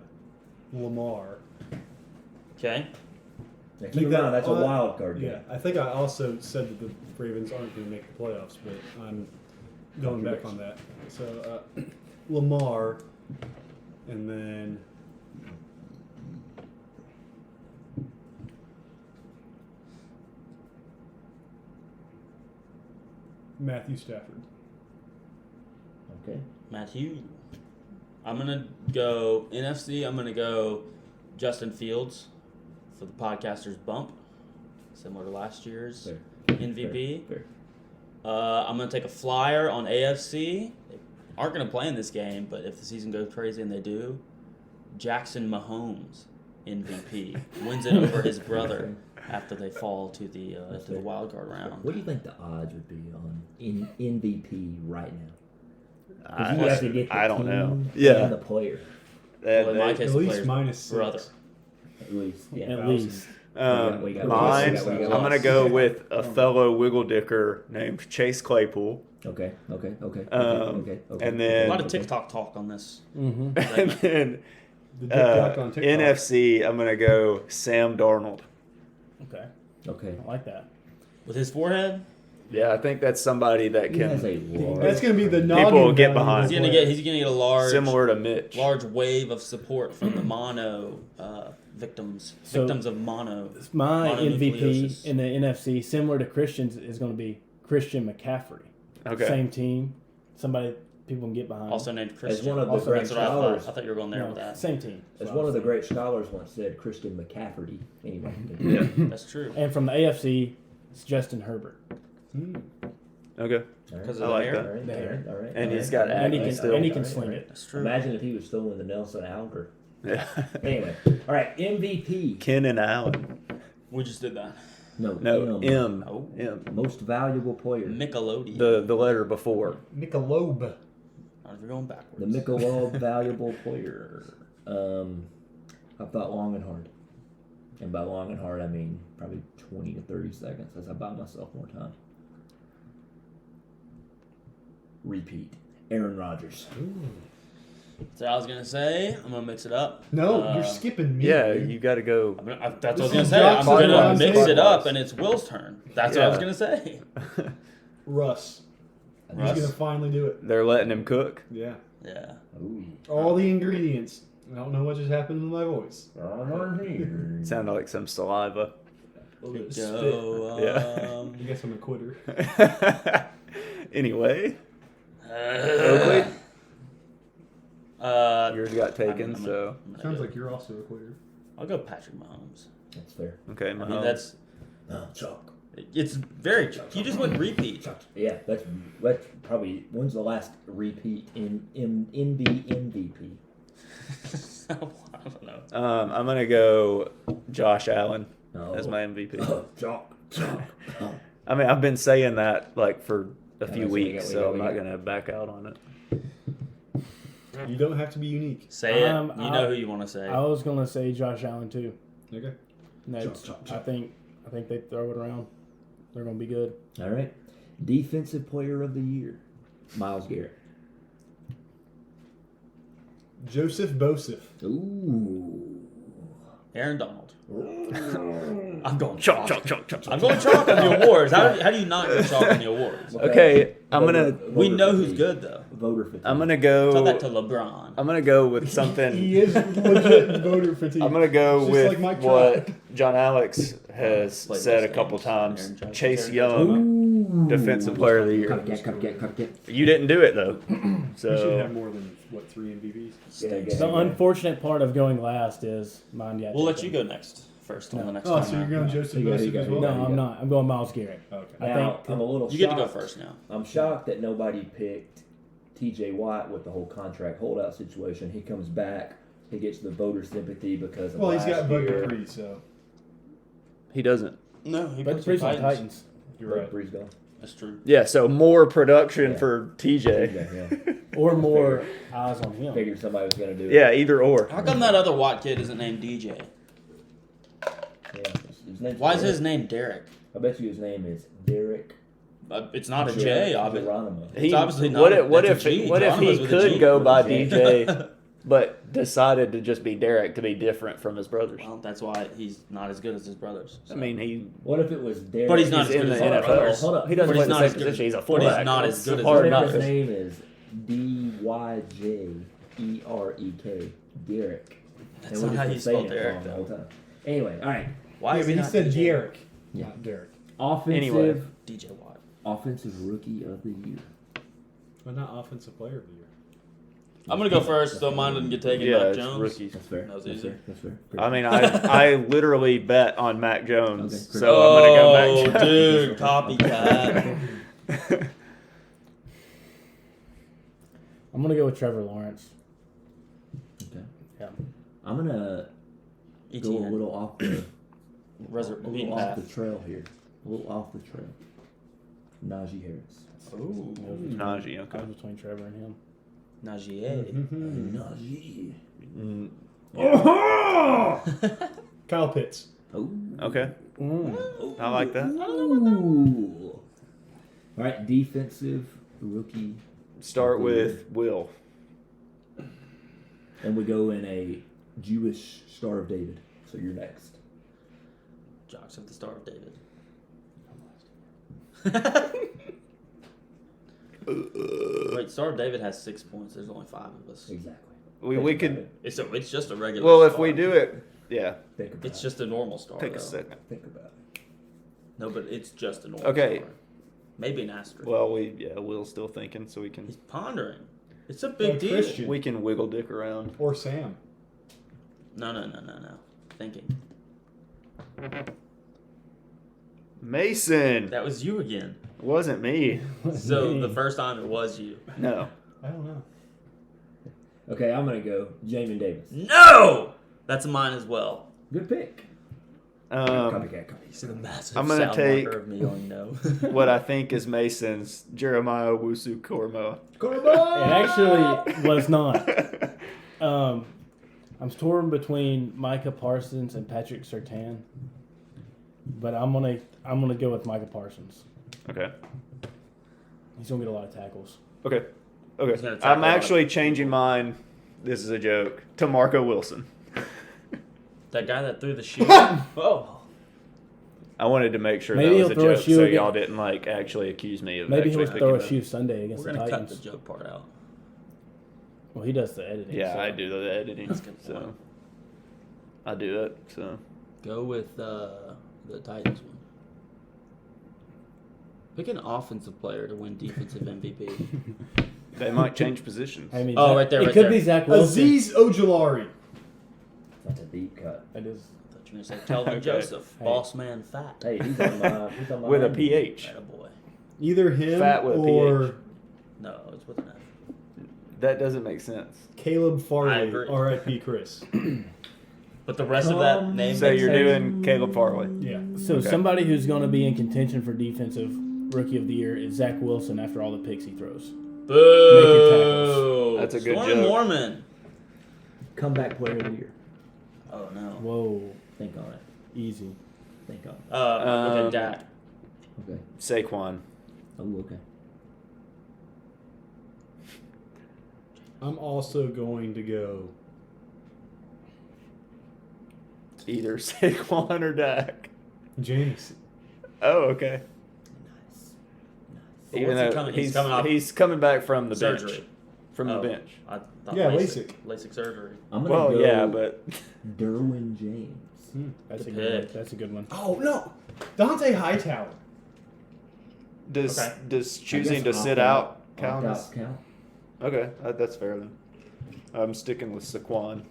Lamar. Okay. Now, keep in mind, that's a wild card game. Yeah, I think I also said that the Ravens aren't going to make the playoffs, but I'm going back on that. So Lamar, and then Matthew Stafford. Okay. Matthew. I'm gonna go NFC. I'm gonna go Justin Fields for the podcaster's bump, similar to last year's Fair. MVP. Fair. I'm gonna take a flyer on AFC. They aren't gonna play in this game, but if the season goes crazy and they do, Jackson Mahomes MVP wins it over his brother after they fall to the wild card round. What do you think the odds would be on MVP right now? 'Cause I, you have to get the I don't team know. and Yeah. the player. Well, in my case, At the least player's minus brother. 6. At least. Yeah. At least. We got Mine, we got I'm going to go with a fellow wiggle dicker named Chase Claypool. Okay. And A then, lot of TikTok talk on this. Mm-hmm. and then The TikTok on TikTok. NFC, I'm going to go Sam Darnold. Okay. Okay. I like that. With his forehead, Yeah, I think that's somebody that He has can, a large. That's going to be the People noggin will get value behind. of he's the gonna player. get a large similar to Mitch. large wave of support from the mono victims of mono. My MVP Mononucleosis. in the NFC, similar to Christian's, is going to be Christian McCaffrey. Okay. Same team. Somebody people can get behind. Also named Christian. one of the Also, great That's what I scholars, thought. I thought you were going there No, with that. Same team. as That's one what of the I was great scholars once said, Christian McCaffrey. Anyway. Yeah. That's true. saying. And from the AFC, it's Justin Herbert. Okay. Because I of the like hair. that. All right. And he's got And he acne can, still. and he can sling it. That's true. Imagine if he was still in the Nelson Alger. Yeah. Anyway. All right. MVP. Ken and Allen. We just did that. No, M. Oh. M. Most valuable player. Nickelodeon. The letter before. Michelob. Not if you're going backwards. The Michelob valuable player. I've thought long and hard. And by long and hard, I mean probably 20 to 30 seconds as I buy myself more time. Repeat. Aaron Rodgers. So I was gonna say, I'm gonna mix it up. No, you're skipping me. Yeah, dude. you got to go. That's what I was This gonna is say. Jocks I'm and gonna Ron's mix table. it up, and it's Will's turn. That's what I was Yeah. gonna say. Russ. He's Russ? going to finally do it. They're letting him cook. Yeah. Yeah. Ooh. All the ingredients. I don't know what just happened to my voice. Sounded like some saliva. Go. Yeah. I guess I'm a quitter. Anyway, Oakley? Yours got taken, I'm so. gonna Sounds go- like you're also a quitter. I'll go Patrick Mahomes. That's fair. Okay, I mean, Mahomes. that's Chalk. it's very. You just went repeat. Yeah, that's probably. When's the last repeat in MVP? I don't know. I'm going to go Josh Allen No. as my MVP. Chalk. Oh. I mean, I've been saying that like for a Yeah, few so we weeks, got- so I'm we not got- going to back out on it. You don't have to be unique. Say it. Um, You know who you want to say. I was going to say Josh Allen too. Okay. That's, Chop, chop, I chop. think they throw it around. They're going to be good. All right. Defensive Player of the Year, Myles Garrett. Joseph Bosif. Ooh. Aaron Donald. I'm going Chalk, chalk. chalk, chalk, chalk. I'm going chalk on the awards. How do you not go chalk on the awards? Okay, I'm gonna. We know who's good though. Voter fatigue. I'm gonna Tell that go. to LeBron. I'm gonna go with something. He is legit voter fatigue. I'm gonna go Just with like Mike what Trout. John Alex has Played said a those couple games. times. Aaron Judge, Chase Aaron Young, Ooh. Defensive Player of the Year. Copycat. You didn't do it though. So You should have more than, 3 MVPs? The unfortunate part of going last is mine got We'll let taken. you go next. First on the next Oh, time. so you're out. going Joseph You got- Joseph you as got- well? No, I'm not. I'm going Miles Garrett. Okay. I Now, think I'm a little You get to go shocked. first now. I'm shocked that nobody picked TJ Watt with the whole contract holdout situation. He comes back, he gets the voter sympathy because of Well, he's last got Bud year. Dupree, so he doesn't. No, he But puts Dupree's the on Titans. Titans. you're Bud right. Dupree's gone. That's true. Yeah, so more production Yeah. for TJ. Yeah. Or more eyes on him. Figured somebody was going to do it. Yeah, either or. How come that other Watt kid isn't named DJ? Yeah. His name's Why is Derek. his name Derek? I bet you his name is Derek. It's not a J, obviously. Geronimo. It's obviously not. What if That's a G. what if he Geronimo's with a could G. go by With a J. DJ, but decided to just be Derek to be different from his brothers? Well, that's why he's not as good as his brothers. I mean, What if it was Derek? But he's not he's as in good the as his NFL. brothers. Hold up. He doesn't But he's play the not same as good- position. He's a but he's fullback. not as It's good as hard his not His to. name is DYJEREK. Derek. That's And we not how just you been spell saying it Derek, wrong the though. whole time. Anyway, all right. Why Yeah, is but he not said DJ? Derek, Yeah. not Derek. Offensive. Anyway. DJ Watt. Offensive Rookie of the Year. But not offensive player of the year. I'm gonna go first, so mine didn't get taken. Yeah, Mac it's Jones. rookies. That's fair. That was That's easy. fair. That's fair. I mean, I literally bet on Mac Jones, Okay, so I'm gonna go Mac Oh, Jones. dude, copycat. I'm gonna go with Trevor Lawrence. Okay. Yeah. I'm gonna go a ETN. little off the Beaten off the path. trail here. A little off the trail. Najee Harris. Ooh, Najee, I okay. was between Trevor and him. Najee. Najee. Mm, Kyle Pitts. Oh. okay, I like that. Ooh. All right, defensive rookie, Start with Will. and we go in a Jewish Star of David. So you're next. Jocks of the Star of David. Wait, Star of David has 6 points. There's only 5 of us. Exactly. We Think could. about it. It's just a regular. Well, if star. we do it, yeah. Think about It's it. just a normal star. Take a though. second. Think about it. No, but it's just a normal. Okay. Star. Maybe an asterisk. Well, Will's still thinking, so we can He's pondering. It's a big deal. Christian. we can wiggle dick around. Or Sam. No. Thinking. Mason. That was you again. Wasn't me. So the first time it was you. No. I don't know. Okay, I'm gonna go Jamin Davis. No! That's mine as well. Good pick. Copycat. He's a massive I'm gonna sound take- marker of me going no. What I think is Mason's Jeremiah Owusu Koroma. It actually was not. I'm torn between Micah Parsons and Patrick Surtain, but I'm gonna go with Micah Parsons. Okay. He's gonna get a lot of tackles. Okay. He's gonna Okay. tackle I'm a lot. actually changing mine. This is a joke. To Marco Wilson. That guy that threw the shoe. Oh. I wanted to make sure Maybe that was he'll a throw a joke, show so again. y'all didn't actually accuse me of Maybe actually he'll throw a picking shoe Sunday against We're the going to cut the Titans. joke part out. Well, he does the editing. Yeah, so. I do the editing. That's a good So point. I do it. So Go with the Titans one. Pick an offensive player to win defensive MVP. they might change positions. I mean, Oh, Zach- right there, It right could there. be Zach Wilson. Aziz Ojulari. That's a deep cut. It is. I thought you were going to say Telvin Okay. Joseph. Hey. Boss man fat. Hey, he's on my With a end. PH. Atta boy. Either him Fat with a or PH. No, it's with an F. That doesn't make sense. Caleb I Farley. agree. R.I.P. Chris. But the rest of that name. So makes you're sense. doing Caleb Farley. Yeah. So Okay. somebody who's going to be in contention for defensive rookie of the year is Zach Wilson after all the picks he throws. Boo! That's a good Stormy joke. Mormon. Comeback player of the year. Oh no. Whoa, Think on it. easy. Think on it. Okay, Dak. Okay. Saquon. Oh, okay. I'm also going to go. Either Saquon or Dak. James. Oh, okay. Nice. But Even what's he though coming- he's coming off he's coming back from the surgery. bench. From the Oh, bench. I thought Yeah, LASIK surgery. I'm gonna Well, go yeah, but Derwin James. That's Good a good one. pick. That's a good one. Oh, no. Dante Hightower. does Okay. does I choosing guess to sit out count? Opt-outs count. Okay, that's fair then. I'm sticking with Saquon.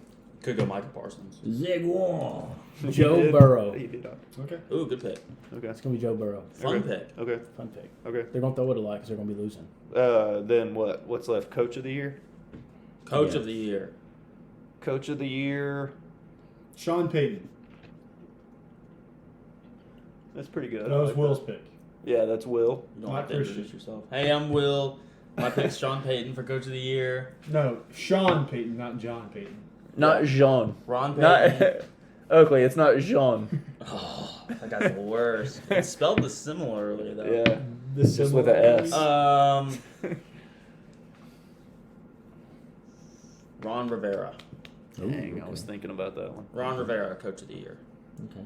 Could go Michael Parsons. Ziguan. Joe He did. Burrow. He did. Okay. Ooh, good pick. Okay. It's gonna be Joe Burrow. Fun Okay. pick. Okay. Fun pick. Okay. They're gonna throw it a lot because they're gonna be losing. Then what? What's left? Coach of the year. Coach Yeah. of the year. Coach of the year. Sean Payton. That's pretty good. That I was like Will's that. pick. Yeah, that's Will. You don't Not have to Christian. introduce yourself. Hey, I'm Will. My pick's Sean Payton for Coach of the Year. No, Sean Payton, not John Payton. Not Jean. Ron Payton. Not Oakley. It's not Jean. Oh, that guy's the worst. It's spelled this similarly though. Yeah. This Just with a S. Ron Rivera. Ooh, Dang, I was thinking about that one. Ron Rivera, Coach of the Year. Okay.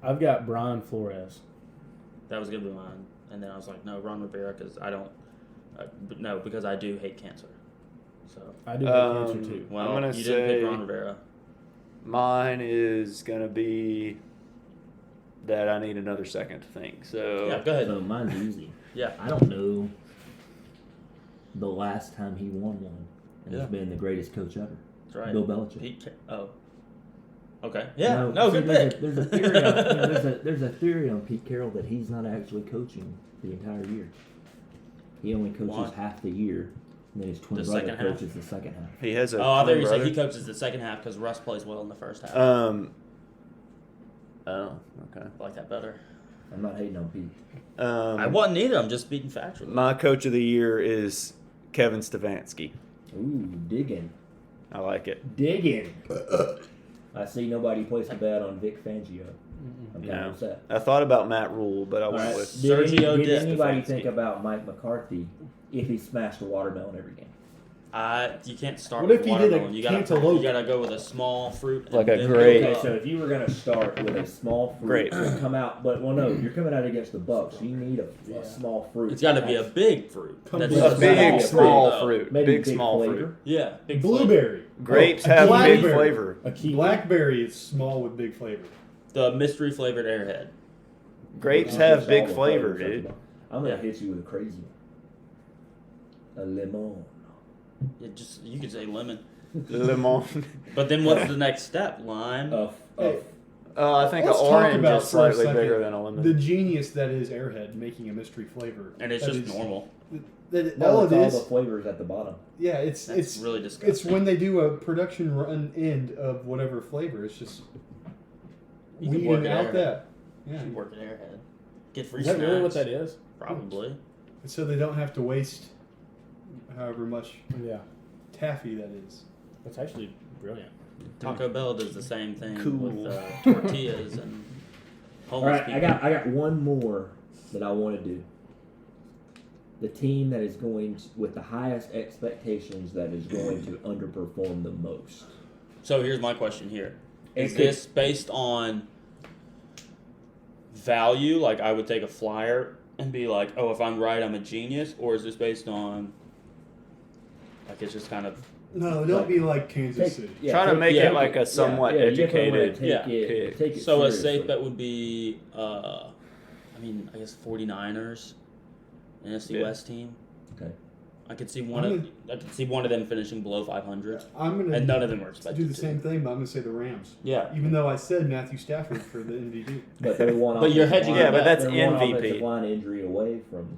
I've got Brian Flores. That was gonna be mine, and then I was like, no, Ron Rivera, because I don't. No, because I do hate cancer. So. I do have cancer too. Well, I'm gonna you didn't pick say- Ron Rivera. Mine is gonna be that I need another second to think. So Yeah, go ahead. So mine's easy. Yeah. I don't know the last time he won one, and Yeah. he's been the greatest coach ever. That's right. Bill Belichick. Oh. Okay. Yeah. No, good see, pick. there's a theory. On, there's a theory on Pete Carroll that he's not actually coaching the entire year. He only coaches Why? half the year, and then his twin The brother second half? coaches the second half. he has a. Oh, I thought twin you said brother. he coaches the second half because Russ plays well in the first half. Oh, okay. I like that better. I'm not hating on Pete. I wasn't either. I'm just speaking factually. My coach of the year is Kevin Stefanski. Ooh, digging. I like it. Digging. I see nobody placed a bet on Vic Fangio. I'm kind No. of upset. I thought about Matt Rule, but I went Alright, with. Sergio did Di anybody Stefanski. think about Mike McCarthy if he smashed a watermelon every game? You can't start What with if he did a watermelon. cantaloupe? You gotta go with a small fruit. and Like a then grape. build Okay, up. so if you were going to start with a small fruit Grape. and come out, but well, no, you're coming out against the Bucks. You need a small fruit. It's got to be a big fruit. Come That's to A just big small small though. fruit. Maybe Big small flavor. fruit. Yeah, big flavor. Blueberry. Grapes Oh, have big blackberry. flavor. A kiwi. Blackberry is small with big flavor. The mystery flavored airhead. Grapes Not have just big all the flavor, flavors, dude. I'm going Yeah. to hit you with a crazy one. A lemon. You could say lemon. Lemon. But then what's the next step? Lime. Hey, I think an Let's talk orange about is for a slightly second bigger than a lemon. the genius that is Airhead making a mystery flavor. And it's That just is- normal. That, No, all it's it all is, the flavors at the bottom. yeah, it's That's really disgusting. it's when they do a production run end of whatever flavor. It's just You could weeding work at out Airhead. that. Yeah, You work at Airhead. Get free Is that snacks. really what that is? Probably. so they don't have to waste however much Yeah. taffy that is. That's actually brilliant. Taco Bell does the same thing Cool. with tortillas and All homeless right, people. I got one more that I want to do. The team that is going to, with the highest expectations that is going to underperform the most. So here's my question here. It Is could- this based on value? Like I would take a flyer and be like, oh, if I'm right, I'm a genius? Or is this based on, like, it's just kind of, No, don't be like Kansas City. Try to make yeah, it like a somewhat you definitely wanna educated. take Yeah. it, take it so a seriously. safe bet would be, I guess 49ers, NFC Yeah. West team. Okay. I could see one of them finishing below 500, I'm gonna and none of them are expected do the to. same thing, but I'm gonna say the Rams. Yeah. Even though I said Matthew Stafford for the MVP. But they're one. But you're offensive hedging line- your bet. that's they're one MVP. offensive line injury away from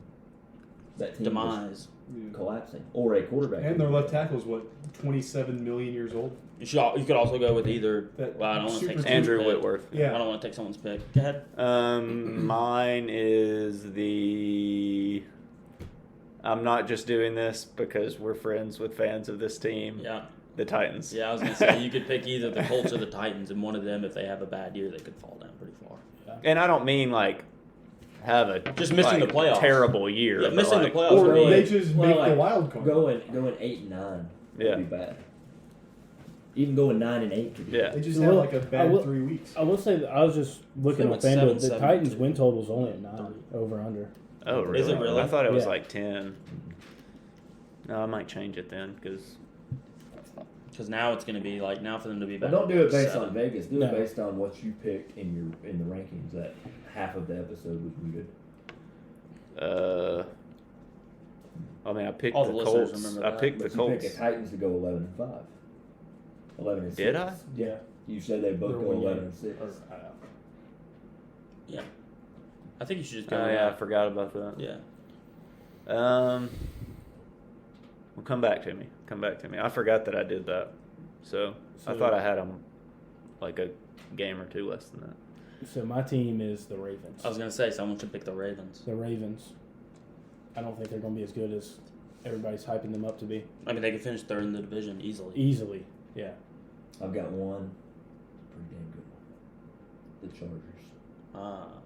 that team just Demise. collapsing, or a quarterback. And their injury. left tackle is what 27 million years old. You could also go with either. That Well, I don't want to super take team. Andrew pick. Whitworth. I Yeah, don't want to take someone's pick. Go ahead. Mine is the. I'm not just doing this because we're friends with fans of this team. Yeah. The Titans. Yeah, I was gonna say you could pick either the Colts or the Titans, and one of them, if they have a bad year, they could fall down pretty far. And I don't mean like have a Just missing like, the playoffs. terrible year. Yeah, but, missing the like, playoffs. or really. they just Well, make like, the wild card. Going 8-9 Yeah. would be bad. Even going 9-8 could be. Yeah. They just Well, had like a I bad will- 3 weeks. I will say that I was just looking They on went FanDuel. 7-7 The Titans too. win total's only at 9 over under. Oh, really? Is it really? I thought it was Yeah. like 10. No, I might change it then because Because now it's gonna be like now for them to be But back. don't do it based 7. on Vegas. Do No. it based on what you picked in the rankings. That half of the episode was muted. I mean, I picked All the the listeners Colts. remember I that. picked the But you Colts. picked the Titans to go 11-5. 11-6. Did I? Yeah. You said they both They're go 1 11-6. Or, Yeah. I think you should just go. Oh with yeah, I that. forgot about that. Yeah. Well, come back to me. Come back to me. I forgot that I did that. So I So- thought I had them like a game or two less than that. so my team is the Ravens. I was gonna say someone should pick the Ravens. The Ravens. I don't think they're going to be as good as everybody's hyping them up to be. I mean, they could finish third in the division easily. Easily. Yeah. I've got one pretty damn good one. The Chargers.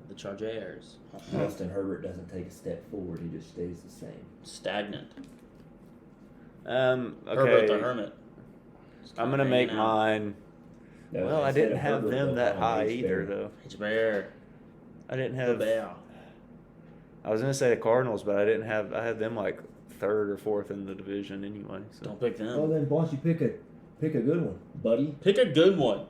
The Chargers. Justin Herbert doesn't take a step forward; he just stays the same. Stagnant. Okay. Herbert the Hermit. Just I'm kinda gonna make hanging out. mine. No, Well, I instead didn't of have Herbert, them they'll that call him high H. either, Bear. though. H-Bear. I didn't The have. Bear. I was gonna say the Cardinals, but I didn't have. I had them like third or fourth in the division anyway. So Don't pick Well, them. then, why don't you pick a good one, buddy? Pick a good one.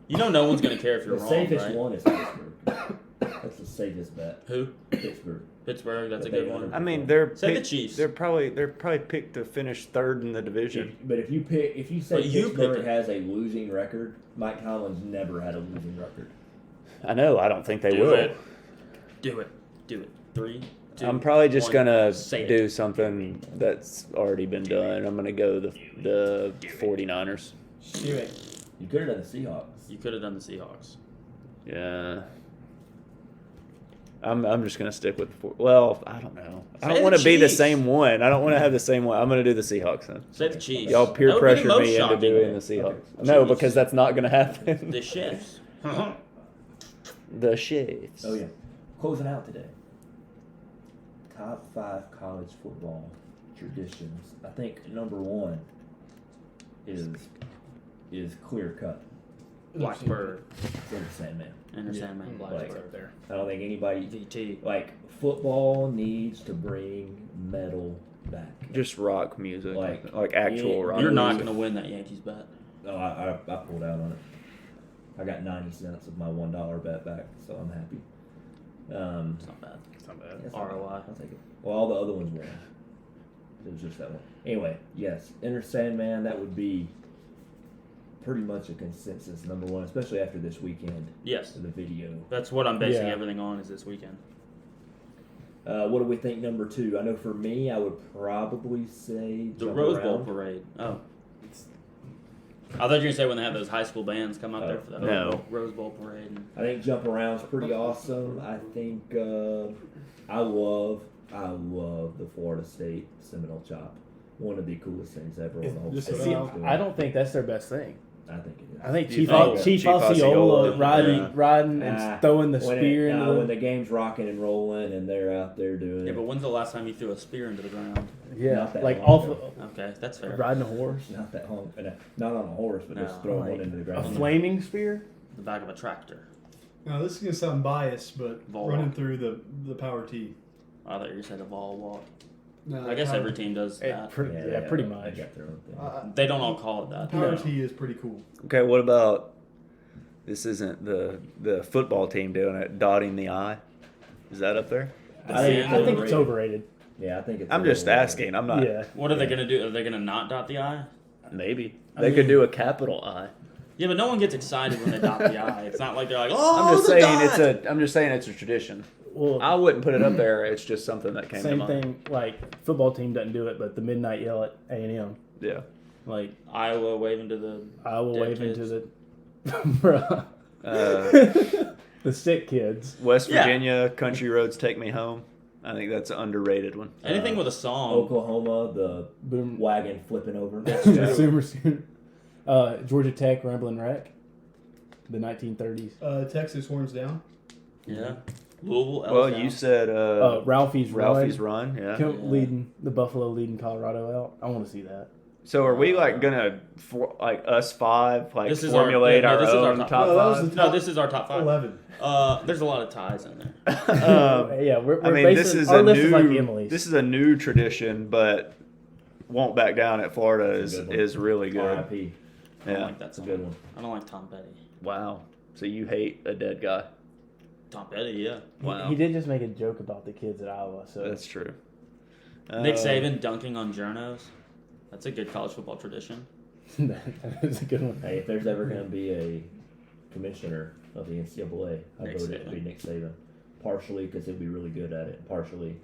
You know no one's gonna care if you're The wrong, safest right? one is Pittsburgh. That's the safest bet. Who? Pittsburgh. Pittsburgh. That's a But they good won. one. I mean, they're Say the picked- Chiefs. They're probably picked to finish third in the division. But if you say But you Pittsburgh pick it. has a losing record, Mike Tomlin's never had a losing record. I know. I don't think they Do will. it. Do it. Do it. 3, 2, I'm probably just 1. gonna Say it. do something that's already been done. I'm gonna go the 49ers. Do it. You could have done the Seahawks. You could have done the Seahawks. Yeah. I'm just gonna stick with the four. Well, I don't know. I Say don't the want to be the Chiefs. same one. I don't want to have the same one. I'm gonna do the Seahawks then. Say the Chiefs. Y'all peer That would be pressured the most me into shocking. doing the Seahawks. Okay. No, Chiefs. because that's not gonna happen. The Chiefs. The Chiefs. Oh yeah. Closing out today. Top 5 college football traditions. I think number 1 is clear cut. Blacksburg. They're the same man. Enter Sandman. Like- Blacksburg. There. I don't think anybody VT. like football needs to bring metal back. Just rock music, Like, like actual yeah, rock. You're not music. going to win that Yankees bet. No, I pulled out on it. I got 90 cents of my $1 bet back, so I'm happy. It's not bad. It's not bad. That's not bad. ROI. I'll take it. Well, all the other ones won. It was just that one. Anyway, yes, Enter Sandman. That would be pretty much a consensus number 1, especially after this weekend Yes. of the video. That's what I'm basing Yeah. everything on is this weekend. What do we think number 2? I know for me, I would probably say The Jump Rose Bowl Around. parade. Oh. I thought you were going to say when they have those high school bands come out there for the No. Rose Bowl parade. I think Jump Around's pretty awesome. I think I love the Florida State Seminole Chop. One of the coolest things ever on the whole Just state. See, about- I don't think that's their best thing. I think it is. I think You Chief, think? Chief Chief Osceola Osceola, riding Nah. and throwing the When spear into when the the game's rocking and rolling and they're out there doing Yeah, it. but when's the last time you threw a spear into the ground? yeah, Not that like long off ago. Okay, that's fair. riding a horse, Not that long, not on a horse, but just No, throwing like one into the a ground. flaming spear. The back of a tractor. Now this is gonna sound biased, but Vol running walk. through the power tee. I thought you said a ball walk. No, I guess power, every team does that. Pretty they much. got their own thing. They don't all call it that. power No. tee is pretty cool. Okay, what about this? Isn't the football team doing it? Dotting the I. Is that up there? I think I think it's overrated. Yeah, I think it's. I'm a just little- asking. I'm not. Yeah, What are they going to do? Are they going to not dot the I? Maybe I they mean- could do a capital I. Yeah, but no one gets excited when they dot the I. It's not like they're like, oh, I'm just the saying dot! I'm just saying it's a tradition. well, I wouldn't put it up there. It's just something that came to same mind. thing. Like football team doesn't do it, but the midnight yell at A&M, Yeah. like Iowa waving to the. Iowa Dead waving kids. to the, bruh. The sick kids. West Yeah. Virginia, Country Roads Take Me Home. I think that's an underrated one. Anything with a song. Oklahoma, the Boom. wagon flipping over. Consumer. Georgia Tech Ramblin' Wreck. The 1930s. Texas horns down. Yeah. Louisville. Well, Ellis you down. said Ralphie's Ralphie's Run. Run. Yeah. Yeah. Leading the Buffalo leading Colorado out. I want to see that. So are we like gonna us five like This is our- formulate yeah, no, our this is our own top- top No, that was five? the No, this is our top 5. 11. There's a lot of ties in there. Yeah, we're I mean, basing, this is our a list is like new Emily's. this is a new tradition, but won't back down at Florida It's a good one. is really good. R.I.P. I don't Yeah. like that It's a song. good one. I don't like Tom Petty. Wow. So you hate a dead guy? Tom Petty, yeah. Wow. He did just make a joke about the kids at Iowa, so That's true. Nick Saban dunking on journos. That's a good college football tradition. That is a good one. Hey, if there's ever going to be a commissioner of the NCAA, I Nick vote it to be Saban. Nick Saban. Partially because he'll be really good at it. Partially,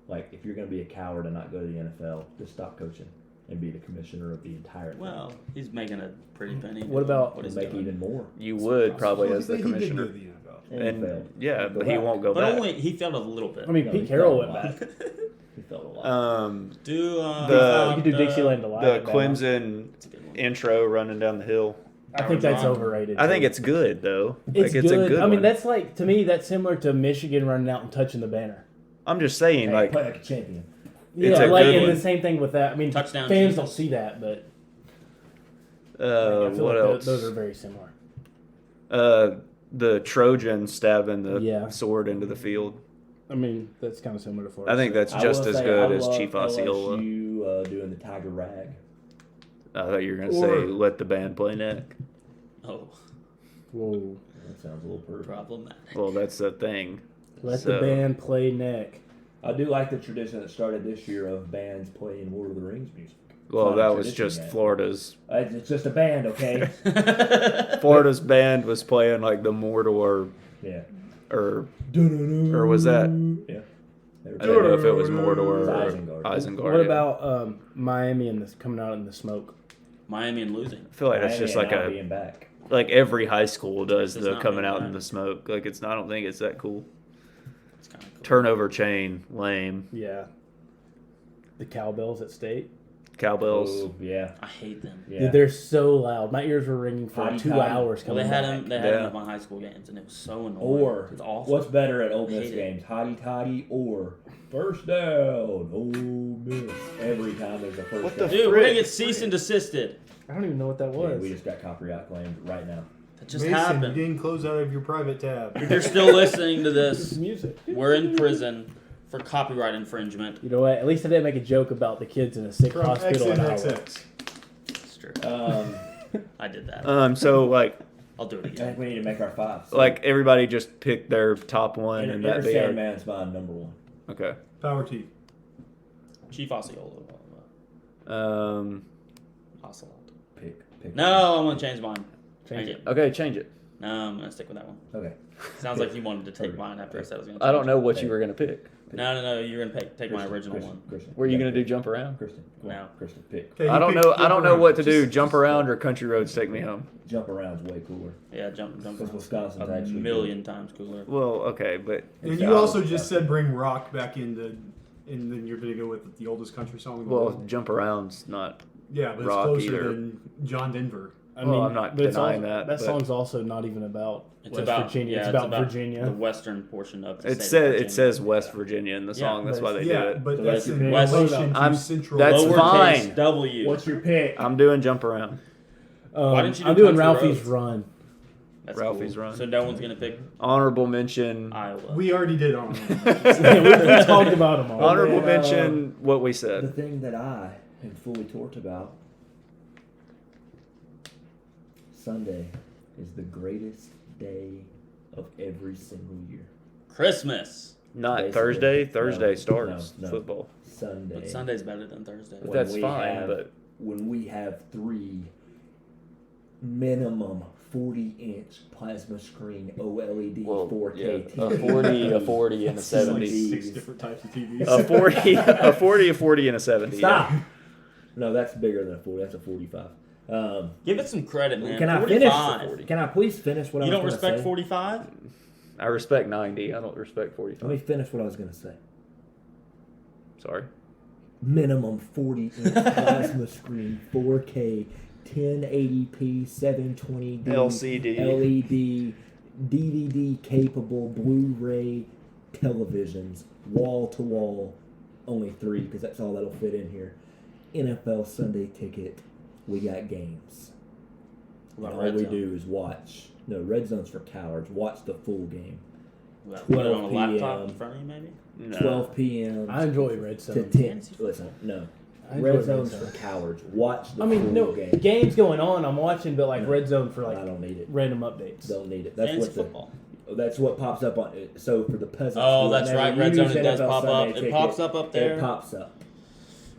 like, if you're going to be a coward and not go to the NFL, just stop coaching and be the commissioner of the entire thing. Well, he's making a pretty penny. What about- what he's He'll make doing? even more. You would probably as the He did go commissioner. to the NFL. And failed. yeah, Go but he back. won't go But back. only he failed a little bit. I mean, No, Pete he Carroll felt went a lot. back. He felt a lot. Do The- You could do Dixieland Delight. the at Bama. Clemson That's a good one. intro running down the hill. I think that's Wrong. overrated. I think too. it's good though. It's like, it's good. a good I mean, one. that's like, to me, that's similar to Michigan running out and touching the banner. I'm just saying, Hey, like, play like a champion. It's Yeah, a like, good and one. the same thing with that. I mean, Touchdown fans Jesus. don't see that, but I feel what like else? those are very similar. The Trojan stabbing the Yeah. sword into the field. I mean, that's kind of similar to Florida. I think that's I just will as say, good I as love Chief Osceola. LSU doing the Tiger Rag. I thought you were gonna Or- say let the band play neck. Oh, Whoa. That sounds a little pervy. problematic. Well, that's the thing. Let So- the band play neck. I do like the tradition that started this year of bands playing Lord of the Rings music. Well, It's not that a was tradition just yet. Florida's. It's just a band, okay? Florida's band was playing like the Mordor, Yeah. or was that? Yeah. They were I don't know if it was Mordor It's or Isengard. Isengard. What yeah. about Miami and this coming out in the smoke? Miami and losing. I feel like that's just like not a being back. like every high school does It's the not coming being out in done. the smoke. Like it's not. I don't think it's that cool. It's kind of cool. Turnover chain, lame. Yeah. The cowbells at state. Cowbells. Oh, yeah. I hate them. Yeah. Dude, they're so loud. My ears were ringing for Hotty 2 toddy. hours Well, coming they had back. them. They had them Yeah. at my high school games, and it was so annoying. Or It's awful. what's better at Ole Miss Hate it. games? Hotty toddy or first down? Ole Miss. Every time there's a first What the down. Dude, we're frick? gonna get cease and desisted. I don't even know what that Yeah, was. we just got copyright claimed right now. That just Mason, happened. you didn't close out of your private tab. If you're still listening to This is this, music. we're in prison for copyright infringement. You know what? At least I didn't make a joke about the kids in a sick From hospital in Iowa. XNXX. It's true. I I did that. So like I'll do it think again. we need to make our five. So like everybody just pick their top one and Enter that be our, Sandman's my number one. okay. Power T. Chief Osceola. Ocelot. Pick. No, I want to change mine. Change it. Okay, change it. No, I'm gonna stick with that one. Okay. Sounds like you wanted to take mine after I said I was gonna. I don't change know it. what you were gonna pick. No. You're gonna take my Kristen, original Kristen, one. Kristen. Were you gotta gonna do pick. jump around? Kristen. Come on, No. Kristen, pick. Okay, I you don't pick know. I jump don't know around. what to do. Just- Jump around or country roads take me home. Jump around's way cooler. Yeah, jump Because around. Wisconsin's A actually million times cooler. Well, okay, but And It's you out also of just Wisconsin. said bring rock back into, and then you're gonna go with the oldest country song in the well, world. jump around's not. Yeah, but it's rock closer either. than John Denver. I Well, I'm not but it's denying also, that, That but- song's also not even about It's West about Virginia. Yeah, it's about the Virginia. western portion of the It state says of Virginia. it says West Virginia in the song. That's why they do Yeah, it. but So that's that's in your pick. relation to I'm- Central. that's Lowercase fine. W. What's your pick? I'm doing jump around. Why didn't you do I'm doing Country Ralphie's Roads? Run. That's Ralphie's cool. Run. So no one's gonna pick Honorable mention. Iowa. We already did on. Yeah, we talked about them all. Honorable then, mention. What we The said. thing that I am fully torqued about, Sunday is the greatest day of every single year. Christmas. Not Basically. Thursday. Thursday No, starts no. football. Sunday. But Sunday's better than Thursday. But When that's we fine. have- But When we have 3 minimum 40-inch plasma screen OLED well, 4K yeah, a 40, a 40, and a It's like 70. 6 different types of TVs. A 40, a 40, a 40, and a 70. Stop. Yeah. No, that's bigger than a 40. That's a 45. Give it some credit, man. Can I 45. finish? Can I please finish what You I don't was going to respect say? 45? I respect 90. I don't respect Let me 45. finish what I was going to say. Sorry. Minimum 40-inch plasma screen, 4K, 1080p, 720D, LCD. LED, DVD capable Blu-ray televisions, wall to wall. Only 3 because that's all that'll fit in here. NFL Sunday ticket. We got games. And What about all Red we Zone? do is watch. No, Red Zone's for cowards. Watch the full game. Well, put it on a 12 laptop PM. in front of you, maybe? No. 12 p.m. I enjoy Red to Zone. 10. Listen, no. I enjoy Red Zone's Zone. for cowards. Watch the I mean, full no game. games going on. I'm watching, but like No. Red Zone for I like don't need it. random updates. Don't need it. That's Fantasy what the. football. That's what pops up on it. So for the peasants. Oh, who that's never right. Red use Zone, it does NFL pop Sunday up. It ticket, pops up there. It pops up.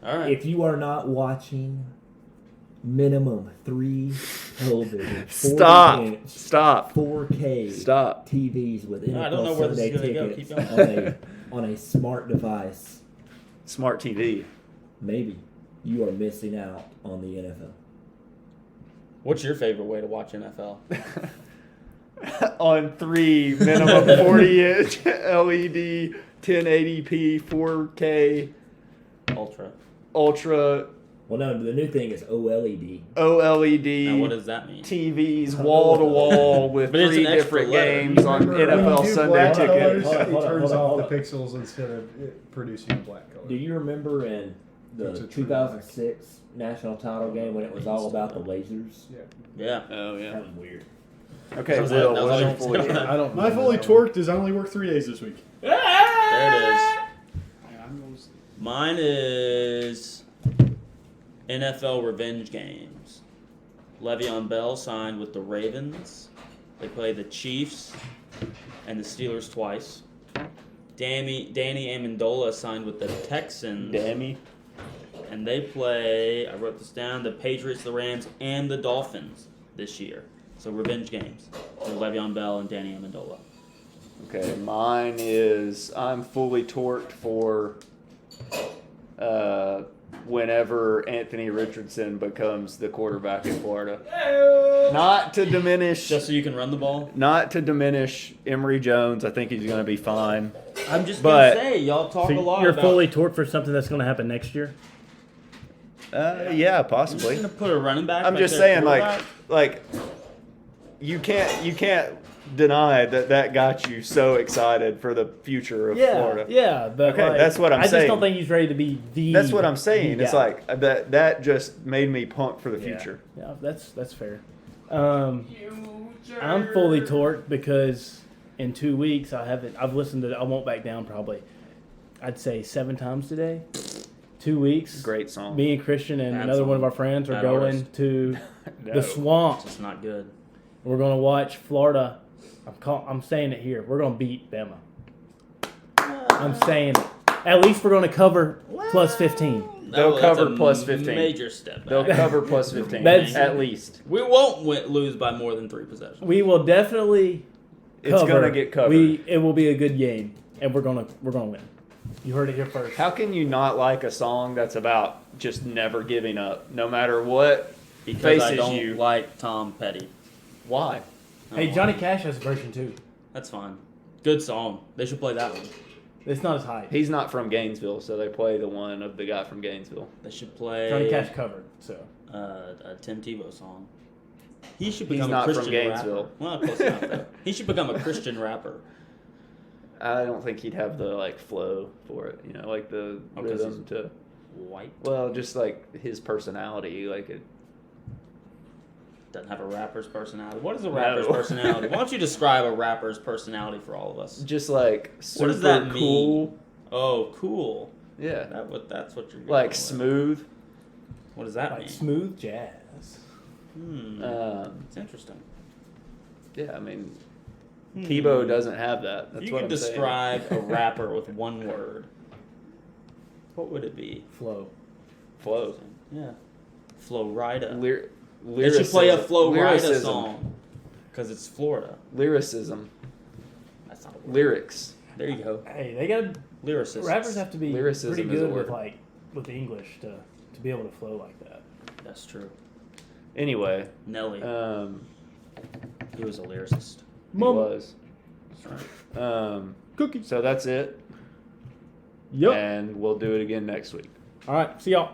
All right. If you are not watching minimum 3 television, 40-inch, Stop. 4K Stop. TVs with I don't know NFL where this is Sunday gonna go. tickets Keep going. on a smart device, Smart TV. maybe you are missing out on the NFL. What's your favorite way to watch NFL? On 3 minimum 40-inch LED 1080p 4K ultra Well, no, the new thing is OLED. OLED Now, what does that mean? TVs wall to wall with But it's 3 an extra different letter. games on Remember, when NFL you do Sunday black tickets. colors, Hold it on, turns hold off on. the pixels instead of it producing a black color. Do you remember in It's the a true 2006 national title game when it was all about the lasers? Yeah. Oh yeah. That was weird. Okay, Was Will, that- what's that your was fully like- torqued? I don't. My fully torqued is I only work 3 days this week. There it is. Yeah, I'm almost- Mine is NFL revenge games. Le'Veon Bell signed with the Ravens. They play the Chiefs and the Steelers twice. Danny Amendola signed with the Texans. Dammy. And they play, I wrote this down, the Patriots, the Rams, and the Dolphins this year. So revenge games for Le'Veon Bell and Danny Amendola. Okay, mine is I'm fully torqued for whenever Anthony Richardson becomes the quarterback in Florida. Not to diminish Just so you can run the ball? not to diminish Emory Jones. I think he's going to be fine. I'm just But- going to say, y'all talk So a lot you're about... fully torqued for something that's going to happen next year. Yeah, You're possibly. going to put a running back I'm like just their saying, quarterback? like you can't deny that got you so excited for the future of Florida. Yeah, but Okay, like, that's what I'm I just saying. don't think he's ready to be the. That's what I'm saying. the It's guy. like that just made me pumped for the Yeah. future. Yeah, that's fair. I'm fully torqued because in 2 weeks I've listened to I Won't Back Down probably I'd say 7 times today. 2 weeks. Great song. Me and Christian and Bad another song. one of our friends are Bad going artist. to No. the swamp. It's not good. We're going to watch Florida. I'm saying it here. We're going to beat Bama. I'm saying it. At least we're going to cover plus 15. They'll That's cover a plus 15. Major step They'll back. cover plus 15 That's- at least. We won't lose by more than 3 possessions. We will definitely It's cover. gonna get covered. It will be a good game, and we're gonna win. You heard it here first. How can you not like a song that's about just never giving up, no matter what Because faces I don't you? like Tom Petty. Why? I Hey, don't Johnny like Cash has a version too. it. That's fine. Good song. They should play that one. It's not as high. He's not from Gainesville, so they play the one of the guy from Gainesville. They should play Johnny Cash covered. So a Tim Tebow song. He should He's become not a from Christian Gainesville. rapper. Well, close enough though. He should become a Christian rapper. I don't think he'd have the flow for it, like the Oh, 'cause rhythm to. White Well, just like his personality, it. doesn't have a rapper's personality. What is a rapper's No. personality? Why don't you describe a rapper's personality for all of us? Just like super What does that mean? cool. Oh, cool. Yeah. That's what you're going Like with. smooth. What does that like mean? smooth jazz. It's interesting. Yeah, I mean, Hmm. Tebow doesn't have that. If That's you what could I'm saying. describe a rapper with one word, what would it be? Flow. Flow. Yeah. Flo Rida. They They should play a Flo Rida song. Because it's Florida. Lyricism. That's not a word. Lyrics. There you go. Hey, they got Lyricist. rappers have to be Lyricism pretty is a good with word. with English to be able to flow like that. That's true. Anyway, Nelly. he He was a lyricist. was. That's right. Cookie. So that's it. Yep. And we'll do it again next week. All right. See y'all.